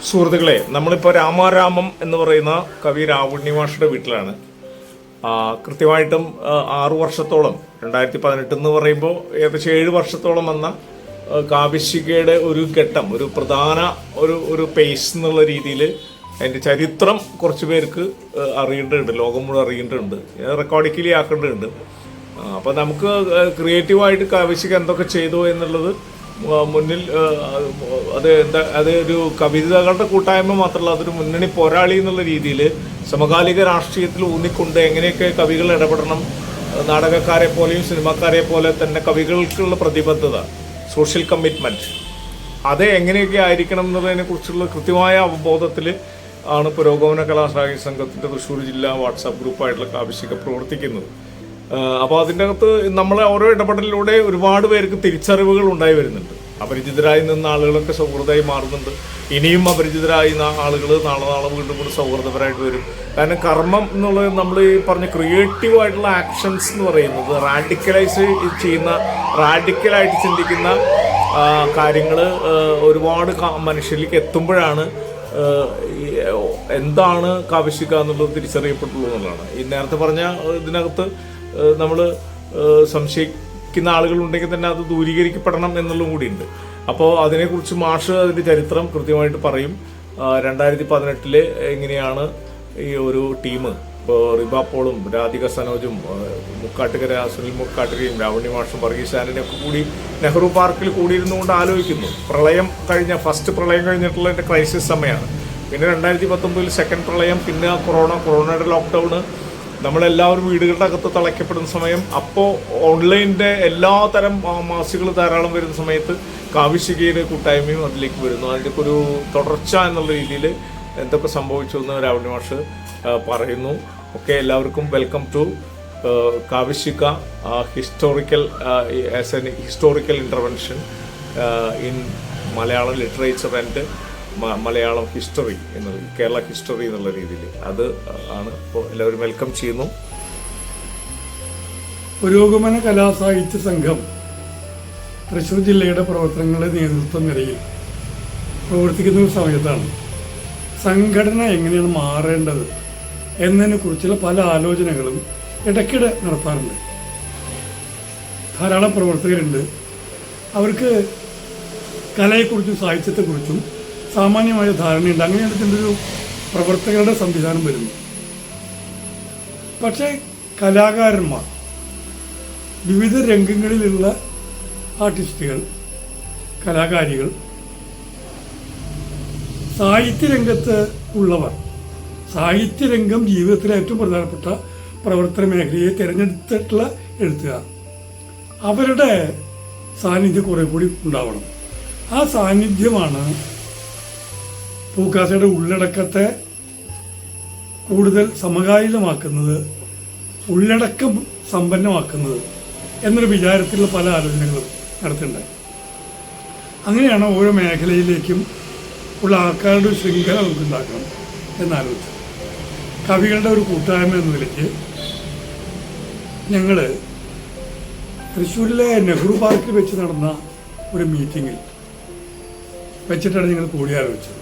സുഹൃത്തുക്കളെ, നമ്മളിപ്പോൾ രാമാരാമം എന്ന് പറയുന്ന കവി രാവുണ്ണി മാഷയുടെ വീട്ടിലാണ്. കൃത്യമായിട്ടും 6 വർഷത്തോളം 2018 എന്ന് പറയുമ്പോൾ ഏകദേശം 7 വർഷത്തോളം വന്ന കാവ്യശികയുടെ ഒരു ഘട്ടം, ഒരു പ്രധാന ഒരു പേസ് എന്നുള്ള രീതിയിൽ അതിൻ്റെ ചരിത്രം കുറച്ച് പേർക്ക് അറിയേണ്ടതുണ്ട്, ലോകം മുഴുവൻ അറിയേണ്ടതുണ്ട്, റെക്കോർഡിക്കലി ആക്കേണ്ടതുണ്ട്. അപ്പോൾ നമുക്ക് ക്രിയേറ്റീവായിട്ട് കാവ്യശിക എന്തൊക്കെ ചെയ്തു എന്നുള്ളത് മുന്നിൽ അത് ഒരു കവിതകളുടെ കൂട്ടായ്മ മാത്രമല്ല, അതൊരു മുന്നണി പോരാളി എന്നുള്ള രീതിയിൽ സമകാലിക രാഷ്ട്രീയത്തിൽ ഊന്നിക്കൊണ്ട് എങ്ങനെയൊക്കെ കവികൾ ഇടപെടണം, നാടകക്കാരെ പോലെയും സിനിമാക്കാരെ പോലെ തന്നെ കവികൾക്കുള്ള പ്രതിബദ്ധത, സോഷ്യൽ കമ്മിറ്റ്മെൻറ്റ്, അത് എങ്ങനെയൊക്കെ ആയിരിക്കണം എന്നുള്ളതിനെ കുറിച്ചുള്ള കൃത്യമായ അവബോധത്തിൽ ആണ് പുരോഗമന കലാസാഹിത്യ സംഘത്തിൻ്റെ തൃശ്ശൂർ ജില്ലാ വാട്സാപ്പ് ഗ്രൂപ്പായിട്ടുള്ള കാവ്യശിക പ്രവർത്തിക്കുന്നത്. അപ്പോൾ അതിൻ്റെ അകത്ത് നമ്മളെ ഓരോ ഇടപെടലിലൂടെ ഒരുപാട് പേർക്ക് തിരിച്ചറിവുകൾ ഉണ്ടായി വരുന്നുണ്ട്. അപരിചിതരായി നിന്ന ആളുകളൊക്കെ സൗഹൃദമായി മാറുന്നുണ്ട്. ഇനിയും അപരിചിതരായി ആളുകൾ നാളെ വീണ്ടും കൂടി സൗഹൃദപരമായിട്ട് വരും. കാരണം കർമ്മം എന്നുള്ളത് നമ്മൾ ഈ പറഞ്ഞ ക്രിയേറ്റീവായിട്ടുള്ള ആക്ഷൻസ് എന്ന് പറയുന്നത് റാഡിക്കലായിട്ട് ചിന്തിക്കുന്ന കാര്യങ്ങൾ ഒരുപാട് മനുഷ്യരിലേക്ക് എത്തുമ്പോഴാണ് എന്താണ് കാവ്യശിക എന്നുള്ളത് തിരിച്ചറിയപ്പെട്ടുള്ളൂ എന്നുള്ളതാണ്. ഈ നേരത്തെ പറഞ്ഞ ഇതിനകത്ത് നമ്മൾ സംശയിക്കുന്ന ആളുകളുണ്ടെങ്കിൽ തന്നെ അത് ദൂരീകരിക്കപ്പെടണം എന്നുള്ളതും കൂടിയുണ്ട്. അപ്പോൾ അതിനെക്കുറിച്ച് മാഷ് അതിൻ്റെ ചരിത്രം കൃത്യമായിട്ട് പറയും. 2018 എങ്ങനെയാണ് ഈ ഒരു ടീം, ഇപ്പോൾ റിബ പോളും രാധിക സനോജും മുക്കാട്ടുകര സുനിൽ മുക്കാട്ടുകയും രാവുണ്ണി മാഷും വർഗീസ് ആന്റണിയൊക്കെ കൂടി നെഹ്റു പാർക്കിൽ കൂടിയിരുന്നുകൊണ്ട് ആലോചിക്കുന്നു. ഫസ്റ്റ് പ്രളയം കഴിഞ്ഞിട്ടുള്ള ക്രൈസിസ് സമയമാണ്. പിന്നെ 2019 സെക്കൻഡ് പ്രളയം, പിന്നെ കൊറോണയുടെ ലോക്ക്ഡൗണ്, നമ്മളെല്ലാവരും വീടുകളുടെ അകത്ത് തളയ്ക്കപ്പെടുന്ന സമയം. അപ്പോൾ ഓൺലൈനിൻ്റെ എല്ലാ തരം മാസികൾ ധാരാളം വരുന്ന സമയത്ത് കാവ്യശികയുടെ കൂട്ടായ്മയും അതിലേക്ക് വരുന്നു. അതിൻ്റെ ഒരു തുടർച്ച എന്നുള്ള രീതിയിൽ എന്തൊക്കെ സംഭവിച്ചു എന്ന് രാവുണ്ണി മാഷ് പറയുന്നു. ഓക്കെ, എല്ലാവർക്കും welcome to Kavyashika historical intervention in Malayalam literature and Malayalam history എന്നുള്ളത്, കേരള ഹിസ്റ്ററി എന്നുള്ള രീതിയിൽ അത് ആണ്. ഇപ്പോൾ എല്ലാവരും വെൽക്കം ചെയ്യുന്നു. പുരോഗമന കലാസാഹിത്യ സംഘം തൃശ്ശൂർ ജില്ലയുടെ പ്രവർത്തനങ്ങളുടെ നേതൃത്വ നിലയിൽ പ്രവർത്തിക്കുന്ന ഒരു സമയത്താണ് സംഘടന എങ്ങനെയാണ് മാറേണ്ടത് എന്നതിനെ കുറിച്ചുള്ള പല ആലോചനകളും ഇടയ്ക്കിടെ നടത്താറുണ്ട്. ധാരാളം പ്രവർത്തകരുണ്ട്. അവർക്ക് കലയെക്കുറിച്ചും സാഹിത്യത്തെക്കുറിച്ചും സാമാന്യമായ ധാരണയുണ്ട്. അങ്ങനെയാണ് ഇതിൻ്റെ ഒരു പ്രവർത്തകരുടെ സംവിധാനം വരുന്നു. പക്ഷേ കലാകാരന്മാർ, വിവിധ രംഗങ്ങളിലുള്ള ആർട്ടിസ്റ്റുകൾ, കലാകാരികൾ, സാഹിത്യരംഗത്ത് ഉള്ളവർ, സാഹിത്യരംഗം ജീവിതത്തിലെ ഏറ്റവും പ്രധാനപ്പെട്ട പ്രവർത്തന മേഖലയെ തിരഞ്ഞെടുത്തിട്ടുള്ള എഴുത്തുകാർ, അവരുടെ സാന്നിധ്യം കുറെ കൂടി ഉണ്ടാവണം. ആ സാന്നിധ്യമാണ് പൂക്കാസയുടെ ഉള്ളടക്കത്തെ കൂടുതൽ സമകാലികമാക്കുന്നത്, ഉള്ളടക്കം സമ്പന്നമാക്കുന്നത് എന്നൊരു വിചാരത്തിലുള്ള പല ആലോചനകളും നടത്തുന്നുണ്ടായി. അങ്ങനെയാണ് ഓരോ മേഖലയിലേക്കും ഉള്ള ആൾക്കാരുടെ ഒരു ശൃംഖല നമുക്ക് ഉണ്ടാക്കണം എന്നാലോചിച്ചു. കവികളുടെ ഒരു കൂട്ടായ്മ എന്ന നിലയ്ക്ക് ഞങ്ങൾ തൃശ്ശൂരിലെ നെഹ്റു പാർക്കിൽ വെച്ച് നടന്ന ഒരു മീറ്റിങ്ങിൽ വെച്ചിട്ടാണ് ഞങ്ങൾ കൂടിയാലോചിച്ചത്.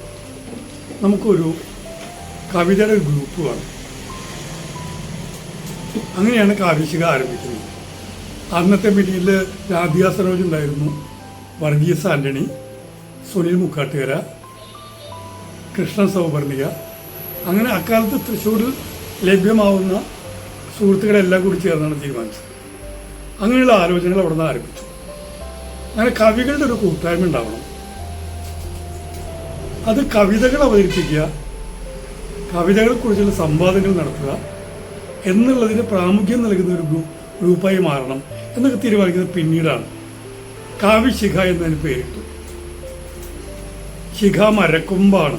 നമുക്കൊരു കവിതയുടെ ഒരു ഗ്രൂപ്പ് വേണം. അങ്ങനെയാണ് കാവ്യശിക ആരംഭിക്കുന്നത്. അന്നത്തെ മീറ്റിങ്ങിൽ രാധിക സനോജ് ഉണ്ടായിരുന്നു, വർഗീസ് ആന്റണി, സുനിൽ മുക്കാട്ടുകര, കൃഷ്ണൻ സൗവർണിക, അങ്ങനെ അക്കാലത്ത് തൃശ്ശൂരിൽ ലഭ്യമാവുന്ന സുഹൃത്തുക്കളെല്ലാം കൂടി ചേർന്നാണ് തീരുമാനിച്ചത്. അങ്ങനെയുള്ള ആലോചനകൾ അവിടെ നിന്ന് ആരംഭിച്ചു. അങ്ങനെ കവികളുടെ ഒരു കൂട്ടായ്മ ഉണ്ടാവണം. അത് കവിതകൾ അവതരിപ്പിക്കുക, കവിതകളെക്കുറിച്ചുള്ള സംവാദങ്ങൾ നടത്തുക എന്നുള്ളതിന് പ്രാമുഖ്യം നൽകുന്ന ഒരു ഗ്രൂപ്പായി മാറണം എന്നൊക്കെ തീരുമാനിക്കുന്നത് പിന്നീടാണ്. കാവ്യശിഖ എന്നതിന് പേരിട്ടു. ശിഖ മരക്കൊമ്പാണ്,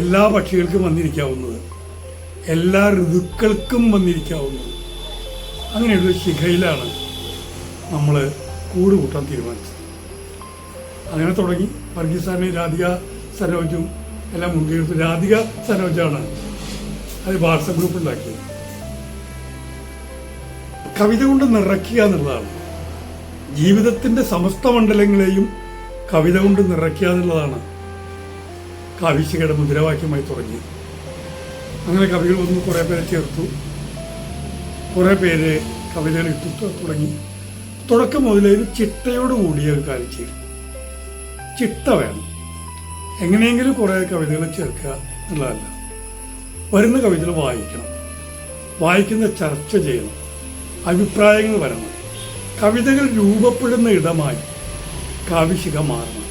എല്ലാ പക്ഷികൾക്കും വന്നിരിക്കാവുന്നത്, എല്ലാ ഋതുക്കൾക്കും വന്നിരിക്കാവുന്നത്. അങ്ങനെയുള്ള ശിഖയിലാണ് നമ്മൾ കൂടുകൂട്ടാൻ തീരുമാനിച്ചത്. അങ്ങനെ തുടങ്ങി. വർഗീസാനെ രാധിക സനോജും എല്ലാം മുൻകൈയെടുത്തു. രാധിക സനോജാണ് അത് വാട്സപ്പ് ഗ്രൂപ്പ് ഉണ്ടാക്കിയത്. കവിത കൊണ്ട് നിറയ്ക്കുക എന്നുള്ളതാണ്. ജീവിതത്തിൻ്റെ സമസ്ത മണ്ഡലങ്ങളെയും കവിത കൊണ്ട് നിറയ്ക്കുക എന്നുള്ളതാണ് കാവ്യശികയുടെ മുദ്രാവാക്യമായി തുടങ്ങിയത്. അങ്ങനെ കവികൾ വന്ന് കുറേ പേരെ ചേർത്തു, കുറേ പേര് കവിതകൾ ഇട്ടു തുടങ്ങി. തുടക്കം മുതലേ ഒരു ചിട്ടയോട് കൂടിയ ഒരു കാര്യം ചെയ്യും. ചിട്ട വേണം. എങ്ങനെയെങ്കിലും കുറേ കവിതകൾ ചേർക്കുക എന്നുള്ളതല്ല. വരുന്ന കവിതകൾ വായിക്കണം, വായിക്കുന്ന ചർച്ച ചെയ്യണം, അഭിപ്രായങ്ങൾ വരണം. കവിതകൾ രൂപപ്പെടുന്ന ഇടമായി കാവ്യശിക മാറണം.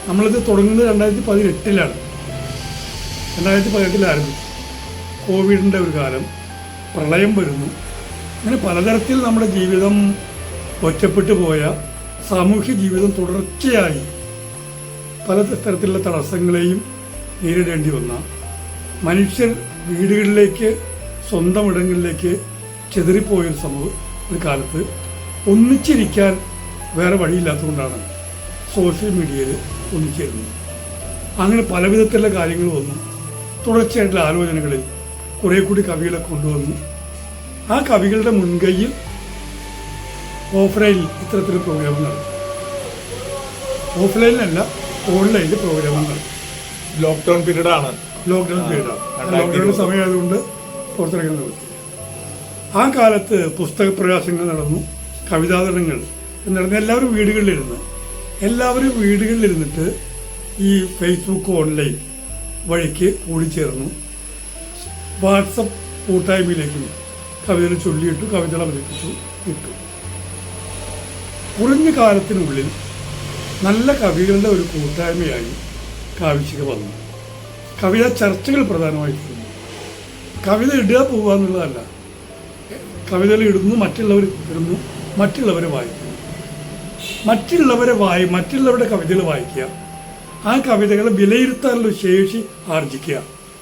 നമ്മളിത് തുടങ്ങുന്നത് 2018 2018 ആരംഭിച്ചു. കോവിഡിൻ്റെ ഒരു കാലം, പ്രളയം വരുന്നു. അങ്ങനെ പലതരത്തിൽ നമ്മുടെ ജീവിതം ഒറ്റപ്പെട്ടു പോയ, സാമൂഹ്യ ജീവിതം തുടർച്ചയായി പല തരത്തിലുള്ള തടസ്സങ്ങളെയും നേരിടേണ്ടി വന്ന, മനുഷ്യർ വീടുകളിലേക്ക്, സ്വന്തം ഇടങ്ങളിലേക്ക് ചെതറിപ്പോയൊരു ഒരു കാലത്ത് ഒന്നിച്ചിരിക്കാൻ വേറെ വഴിയില്ലാത്തതുകൊണ്ടാണ് സോഷ്യൽ മീഡിയയിൽ ഒന്നിച്ചിരുന്നത്. അങ്ങനെ പല വിധത്തിലുള്ള കാര്യങ്ങൾ വന്നു. തുടർച്ചയായിട്ടുള്ള ആലോചനകളിൽ കുറേ കൂടി കവികളെ കൊണ്ടുവന്നു. ആ കവികളുടെ മുൻകൈയിൽ ഓഫ്ലൈനിൽ ഇത്തരത്തിലുള്ള പ്രോഗ്രാം നടത്തി. ഓഫ്ലൈനിലല്ല, ഓൺലൈനിൽ പ്രോഗ്രാം നടത്തി. ലോക്ക്ഡൌൺ പീരീഡാണ്. ലോക്ക്ഡൌൺ സമയമായതുകൊണ്ട് പുറത്തിറങ്ങാൻ നിർത്തി. ആ കാലത്ത് പുസ്തക പ്രകാശനങ്ങൾ നടന്നു, കവിതാതരണങ്ങൾ നടന്നു. എല്ലാവരും വീടുകളിലിരുന്നിട്ട് ഈ ഫേസ്ബുക്ക് ഓൺലൈൻ വഴിക്ക് കൂടിച്ചേർന്നു. വാട്സപ്പ് കൂട്ടായ്മയിലേക്കും കവിതകൾ ചൊല്ലിയിട്ടു, കവിതകൾ അവതരിപ്പിച്ചു ഇട്ടു. കുറഞ്ഞ കാലത്തിനുള്ളിൽ നല്ല കവികളുടെ ഒരു കൂട്ടായ്മയായി കാവ്യശിക വന്നു. കവിതാ ചർച്ചകൾ പ്രധാനമായി തീർന്നു. കവിത ഇടുക പോവുക എന്നുള്ളതല്ല. കവിതകൾ ഇടുന്നു, മറ്റുള്ളവർ ഇടുന്നു, മറ്റുള്ളവരെ വായിക്കുന്നു. മറ്റുള്ളവരുടെ കവിതകൾ വായിക്കുക, ആ കവിതകളെ വിലയിരുത്താനുള്ള ശേഷി ആർജിക്കുക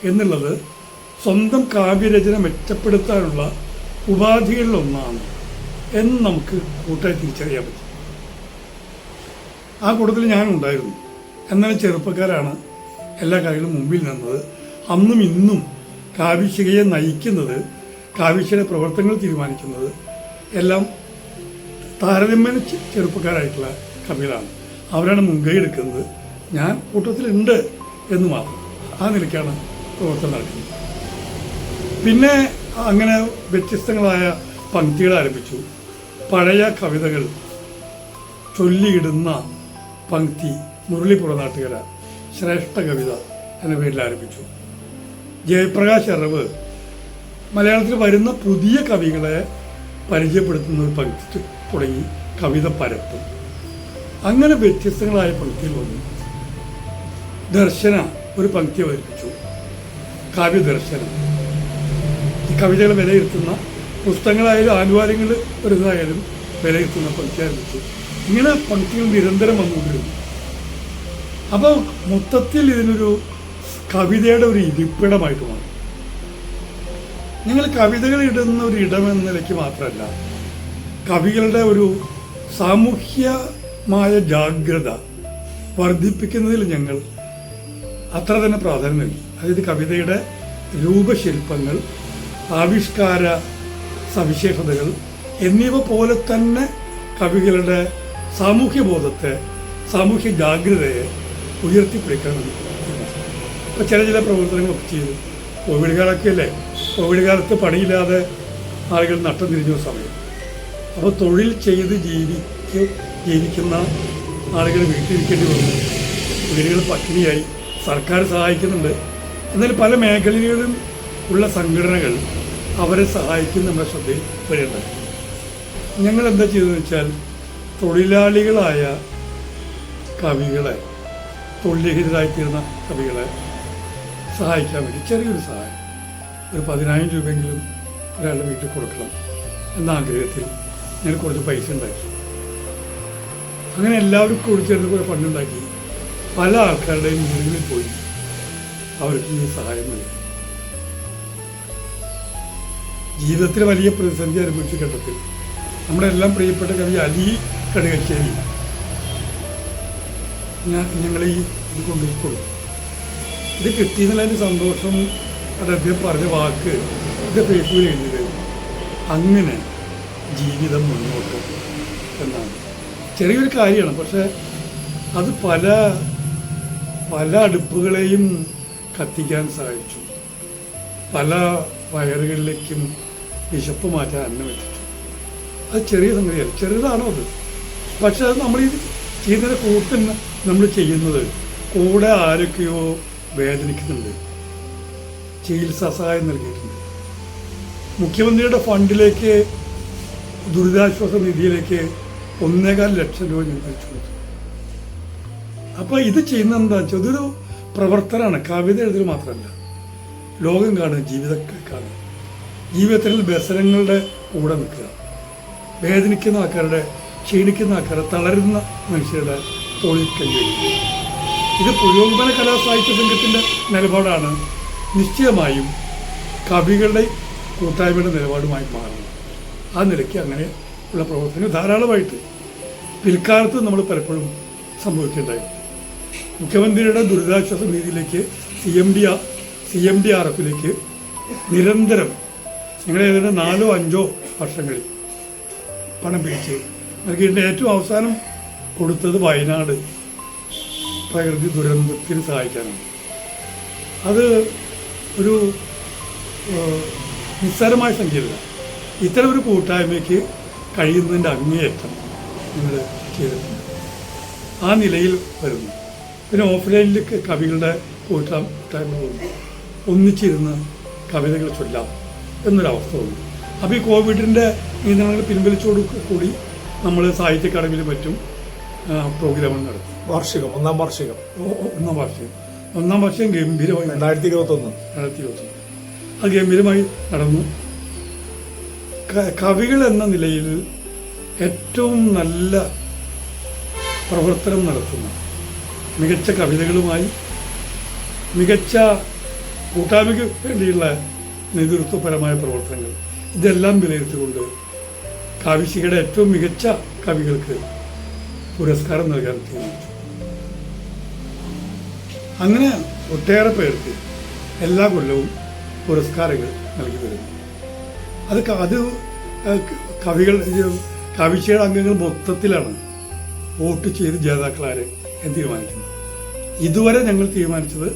എന്നുള്ളത് സ്വന്തം കാവ്യരചന മെച്ചപ്പെടുത്താനുള്ള ഉപാധികളിലൊന്നാണ് എന്ന് നമുക്ക് കൂട്ടായി തിരിച്ചറിയാൻ പറ്റും. ആ കൂട്ടത്തിൽ ഞാനുണ്ടായിരുന്നു. എന്നാലും ചെറുപ്പക്കാരാണ് എല്ലാ കാര്യങ്ങളും മുമ്പിൽ നിന്നത്. അന്നും ഇന്നും കാവ്യശികയെ നയിക്കുന്നത്, കാവ്യശികയുടെ പ്രവർത്തനങ്ങൾ തീരുമാനിക്കുന്നത് എല്ലാം താരതമ്യേന ചെറുപ്പക്കാരായിട്ടുള്ള കവികളാണ്. അവരാണ് മുൻകൈ എടുക്കുന്നത്. ഞാൻ കൂട്ടത്തിലുണ്ട് എന്ന് മാത്രം. ആ നിലയ്ക്കാണ് പ്രവർത്തനം നടക്കുന്നത്. പിന്നെ അങ്ങനെ വ്യത്യസ്തങ്ങളായ പങ്ക്തികൾ ആരംഭിച്ചു. പഴയ കവിതകൾ ചൊല്ലിയിടുന്ന പങ്ക്തി മുരളി പുറനാട്ടുകര ശ്രേഷ്ഠ കവിത എന്ന പേരിൽ ആരംഭിച്ചു. ജയപ്രകാശ് അറവ് മലയാളത്തിൽ വരുന്ന പുതിയ കവികളെ പരിചയപ്പെടുത്തുന്ന ഒരു പങ്ക്തി തുടങ്ങി കവിത പരത്തും. അങ്ങനെ വ്യത്യസ്തങ്ങളായ പങ്ക്തികൾ വന്നു. ദർശന ഒരു പങ്ക്തി അവതരിപ്പിച്ചു, കാവ്യദർശനം. ഈ കവിതകളെ വിലയിരുത്തുന്ന, പുസ്തകങ്ങളായാലും ആനുകാലികങ്ങൾ വരുന്നതായാലും വിലയിരുത്തുന്ന പങ്ക്തി ആരംഭിച്ചു. ഇങ്ങനെ പങ്ക്തികൾ നിരന്തരം വന്നുകൊണ്ടിരുന്നു. അപ്പോൾ മൊത്തത്തിൽ ഇതിനൊരു കവിതയുടെ ഒരു ഇരിപ്പിടമായിട്ട് മാറി. നിങ്ങൾ കവിതകൾ ഇടുന്ന ഒരു ഇടം എന്ന നിലയ്ക്ക് മാത്രമല്ല, കവികളുടെ ഒരു സാമൂഹ്യമായ ജാഗ്രത വർദ്ധിപ്പിക്കുന്നതിൽ ഞങ്ങൾ അത്ര തന്നെ പ്രാധാന്യം നൽകി. അതായത് കവിതയുടെ രൂപശില്പങ്ങൾ, ആവിഷ്കാര സവിശേഷതകൾ എന്നിവ പോലെ തന്നെ കവികളുടെ സാമൂഹ്യ ബോധത്തെ, സാമൂഹ്യ ജാഗ്രതയെ ഉയർത്തിപ്പിടിക്കാൻ ഇപ്പോൾ ചില പ്രവർത്തനങ്ങളൊക്കെ ചെയ്തു. കോവിഡ് കാലമൊക്കെ അല്ലേ, കോവിഡ് കാലത്ത് പണിയില്ലാതെ ആളുകൾ നട്ടം തിരിഞ്ഞ സമയം. അപ്പോൾ തൊഴിൽ ചെയ്ത് ജീവിക്കുന്ന ആളുകൾ വീട്ടിലിരിക്കേണ്ടി വന്നു. വീടുകൾ പട്ടിണിയായി. സർക്കാർ സഹായിക്കുന്നുണ്ട്, എന്നാൽ പല മേഖലകളിലും ഉള്ള സംഘടനകൾ അവരെ സഹായിക്കുന്ന നമ്മുടെ ശ്രദ്ധയിൽ വരേണ്ടത്. ഞങ്ങൾ എന്താ ചെയ്തതെന്ന് വെച്ചാൽ, തൊഴിലാളികളായ കവികളെ, തൊഴിൽരഹിതരായിത്തീർന്ന കവികളെ സഹായിക്കാൻ വേണ്ടി ചെറിയൊരു സഹായം, ഒരു 10,000 രൂപയെങ്കിലും ഒരാളുടെ വീട്ടിൽ കൊടുക്കണം എന്ന ആഗ്രഹത്തിൽ ഞാൻ കുറച്ച് പൈസ ഉണ്ടാക്കി. അങ്ങനെ എല്ലാവരും കൂടി ചേർന്ന് കൂടെ ഫണ്ടുണ്ടാക്കി പല ആൾക്കാരുടെയും വീടുകളിൽ പോയി അവർക്ക് ഈ സഹായം നൽകി. ജീവിതത്തിൽ വലിയ പ്രതിസന്ധി അനുഭവിച്ച ഘട്ടത്തിൽ നമ്മുടെ എല്ലാം പ്രിയപ്പെട്ട കവി അലി കടുകശ്ശേരി ഞങ്ങൾ ഈ ഇത് കൊണ്ടുപോയി. ഇത് കിട്ടിയെന്നുള്ളതിൻ്റെ സന്തോഷം, അത് അദ്ദേഹം പറഞ്ഞ വാക്ക് ഇത് ഫേസ്ബുക്കിൽ എഴുതിയത്, അങ്ങനെ ജീവിതം മുന്നോട്ട് എന്നാണ്. ചെറിയൊരു കാര്യമാണ്, പക്ഷേ അത് പല പല അടുപ്പുകളെയും കത്തിക്കാൻ സഹായിച്ചു. പല വയറുകളിലേക്കും വിശപ്പ് മാറ്റാൻ അന്നം എത്തിച്ചു. അത് ചെറിയ സംഗതിയല്ല, ചെറുതാണോ അത്, പക്ഷെ അത് നമ്മൾ ഇത് ചെയ്യുന്നതിന് കൂട്ടുന്ന നമ്മൾ ചെയ്യുന്നത് കൂടെ ആരൊക്കെയോ വേദനിക്കുന്നുണ്ട്, ചികിത്സാ സഹായം നൽകിയിട്ടുണ്ട്. മുഖ്യമന്ത്രിയുടെ ഫണ്ടിലേക്ക്, ദുരിതാശ്വാസ നിധിയിലേക്ക് 1.25 ലക്ഷം രൂപ ഞാൻ അയച്ചു കൊടുത്തു. അപ്പൊ ഇത് ചെയ്യുന്ന എന്താ വെച്ചാൽ ഇതൊരു പ്രവർത്തനമാണ്. കവിത എഴുതൽ മാത്രമല്ല, ലോകം കാണുക, ജീവിതത്തെ കാണുക, ജീവിതത്തിൽ വ്യസനങ്ങളുടെ കൂടെ നിൽക്കുക, വേദനിക്കുന്ന ആൾക്കാരുടെ, ക്ഷീണിക്കുന്ന ആൾക്കാരുടെ, തളരുന്ന മനുഷ്യരുടെ തൊഴിൽ കൈവരിക്കുക. ഇത് പുരോഗമന കലാ സാഹിത്യ സംഘത്തിൻ്റെ നിലപാടാണ്. നിശ്ചയമായും കവികളുടെ കൂട്ടായ്മയുടെ നിലപാടുമായി മാറുന്നു. ആ നിലയ്ക്ക് അങ്ങനെ ഉള്ള പ്രവർത്തനങ്ങൾ ധാരാളമായിട്ട് പിൽക്കാലത്ത് നമ്മൾ പലപ്പോഴും സംഭവിക്കേണ്ടായി. മുഖ്യമന്ത്രിയുടെ ദുരിതാശ്വാസ നിധിയിലേക്ക് CMDRF-ലേക്ക് നിരന്തരം ഞങ്ങൾ ഏതാണ്ട് 4 or 5 വർഷങ്ങളിൽ പണം പിരിച്ച് നൽകിയിട്ട് ഏറ്റവും അവസാനം കൊടുത്തത് വയനാട് പ്രകൃതി ദുരന്തത്തിന് സഹായിക്കാനാണ്. അത് ഒരു നിസ്സാരമായ സംഖ്യയല്ല. ഇത്തരം ഒരു കൂട്ടായ്മയ്ക്ക് കഴിയുന്നതിൻ്റെ അങ്ങേയറ്റം നിങ്ങൾ ചെയ്തിട്ടുണ്ട്. ആ നിലയിൽ വരുന്നു. പിന്നെ ഓഫ്ലൈനിലേക്ക് കവികളുടെ കൂട്ടായ്മ വന്നു, ഒന്നിച്ചിരുന്ന് കവിതകൾ ചൊല്ലാം എന്നൊരവസ്ഥ വന്നു. അപ്പോൾ ഈ കോവിഡിൻ്റെ നിയന്ത്രണങ്ങൾ പിൻവലിച്ചോടു കൂടി നമ്മൾ സാഹിത്യ അക്കാദമിയിലും മറ്റും പ്രോഗ്രാമുകൾ നടത്തി. ഒന്നാം വാർഷികം ഗംഭീരമായി 2021 അത് ഗംഭീരമായി നടന്നു. കവികൾ എന്ന നിലയിൽ ഏറ്റവും നല്ല പ്രവർത്തനം നടത്തുന്ന, മികച്ച കവിതകളുമായി മികച്ച കൂട്ടായ്മയ്ക്ക് വേണ്ടിയുള്ള നേതൃത്വപരമായ പ്രവർത്തനങ്ങൾ, ഇതെല്ലാം വിലയിരുത്തിക്കൊണ്ട് കാവ്യശികയുടെ ഏറ്റവും മികച്ച കവികൾക്ക് പുരസ്കാരം നൽകാൻ തീരുമാനിച്ചു. അങ്ങനെ ഒട്ടേറെ പേർക്ക് എല്ലാ കൊല്ലവും പുരസ്കാരങ്ങൾ നൽകി വരുന്നു. അത് കവികൾ, കാവ്യശികയുടെ അംഗങ്ങൾ മൊത്തത്തിലാണ് വോട്ട് ചെയ്ത് ജേതാക്കളാരെ എന്ന് തീരുമാനിക്കുന്നത്. ഇതുവരെ ഞങ്ങൾ തീരുമാനിച്ചത്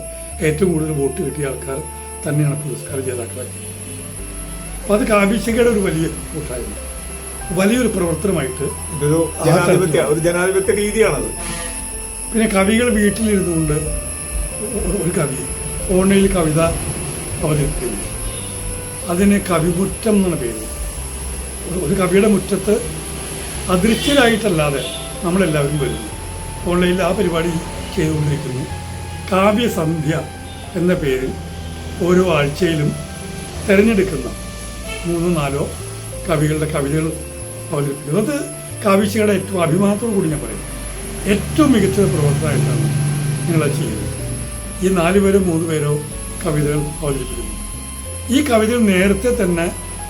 ഏറ്റവും കൂടുതൽ വോട്ട് കിട്ടിയ ആൾക്കാർ തന്നെയാണ് പുരസ്കാര ജേതാക്കളായി. അപ്പോൾ അത് കാവ്യശികയുടെ ഒരു വലിയ കൂട്ടായ്മ, വലിയൊരു പ്രവർത്തനമായിട്ട് ഇതൊരു ജനാധിപത്യ രീതിയാണത്. പിന്നെ കവികൾ വീട്ടിലിരുന്നുകൊണ്ട് ഒരു കവി ഓൺലൈനിൽ കവിത അവതരിപ്പിക്കുന്നു. അതിന് കവിമുറ്റം എന്നാണ് പേര്. ഒരു കവിയുടെ മുറ്റത്ത് അദൃശ്യരായിട്ടല്ലാതെ നമ്മളെല്ലാവരും വരുന്നു. ഓൺലൈനിൽ ആ പരിപാടി ചെയ്തുകൊണ്ടിരിക്കുന്നു. കാവ്യസന്ധ്യ എന്ന പേരിൽ ഓരോ ആഴ്ചയിലും തിരഞ്ഞെടുക്കുന്ന 3-4 കവികളുടെ കവിതകൾ അവതരിപ്പിക്കുന്നത്. അത് കാവ്യശികയുടെ ഏറ്റവും അഭിമാനത്തോടു കൂടി ഞാൻ പറയും, ഏറ്റവും മികച്ച പ്രവർത്തനമായിട്ടാണ് ഞങ്ങളത് ചെയ്യുന്നത്. ഈ 4 പേരോ 3 പേരോ കവിതകൾ അവതരിപ്പിക്കുന്നു. ഈ കവിതകൾ നേരത്തെ തന്നെ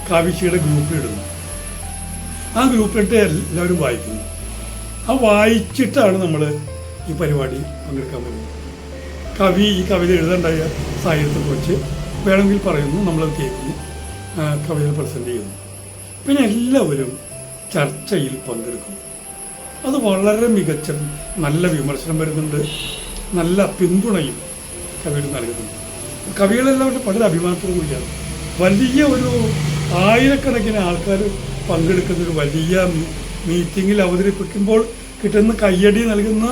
കാവ്യശികയുടെ ഗ്രൂപ്പിലിടുന്നു. ആ ഗ്രൂപ്പിലിട്ട് എല്ലാവരും വായിക്കുന്നു. ആ വായിച്ചിട്ടാണ് നമ്മൾ ഈ പരിപാടി പങ്കെടുക്കാൻ വരുന്നത്. കവി ഈ കവിത എഴുതാണ്ടായ സാഹിത്യത്തെക്കുറിച്ച് വേണമെങ്കിൽ പറയുന്നു, നമ്മളത് കേൾക്കുന്നു, കവിത പ്രസൻറ്റ് ചെയ്യുന്നു. പിന്നെ എല്ലാവരും ചർച്ചയിൽ പങ്കെടുക്കുന്നു. അത് വളരെ മികച്ച നല്ല വിമർശനം വരുന്നുണ്ട്, നല്ല പിന്തുണയും കവികൾ നൽകുന്നുണ്ട്. കവികളെല്ലാം വളരെ അഭിമാനത്തോടു കൂടിയാണ്. വലിയ ഒരു 1000കണക്കിന് ആൾക്കാർ പങ്കെടുക്കുന്ന ഒരു വലിയ മീറ്റിങ്ങിൽ അവതരിപ്പിക്കുമ്പോൾ കിട്ടുന്ന കയ്യടി നൽകുന്ന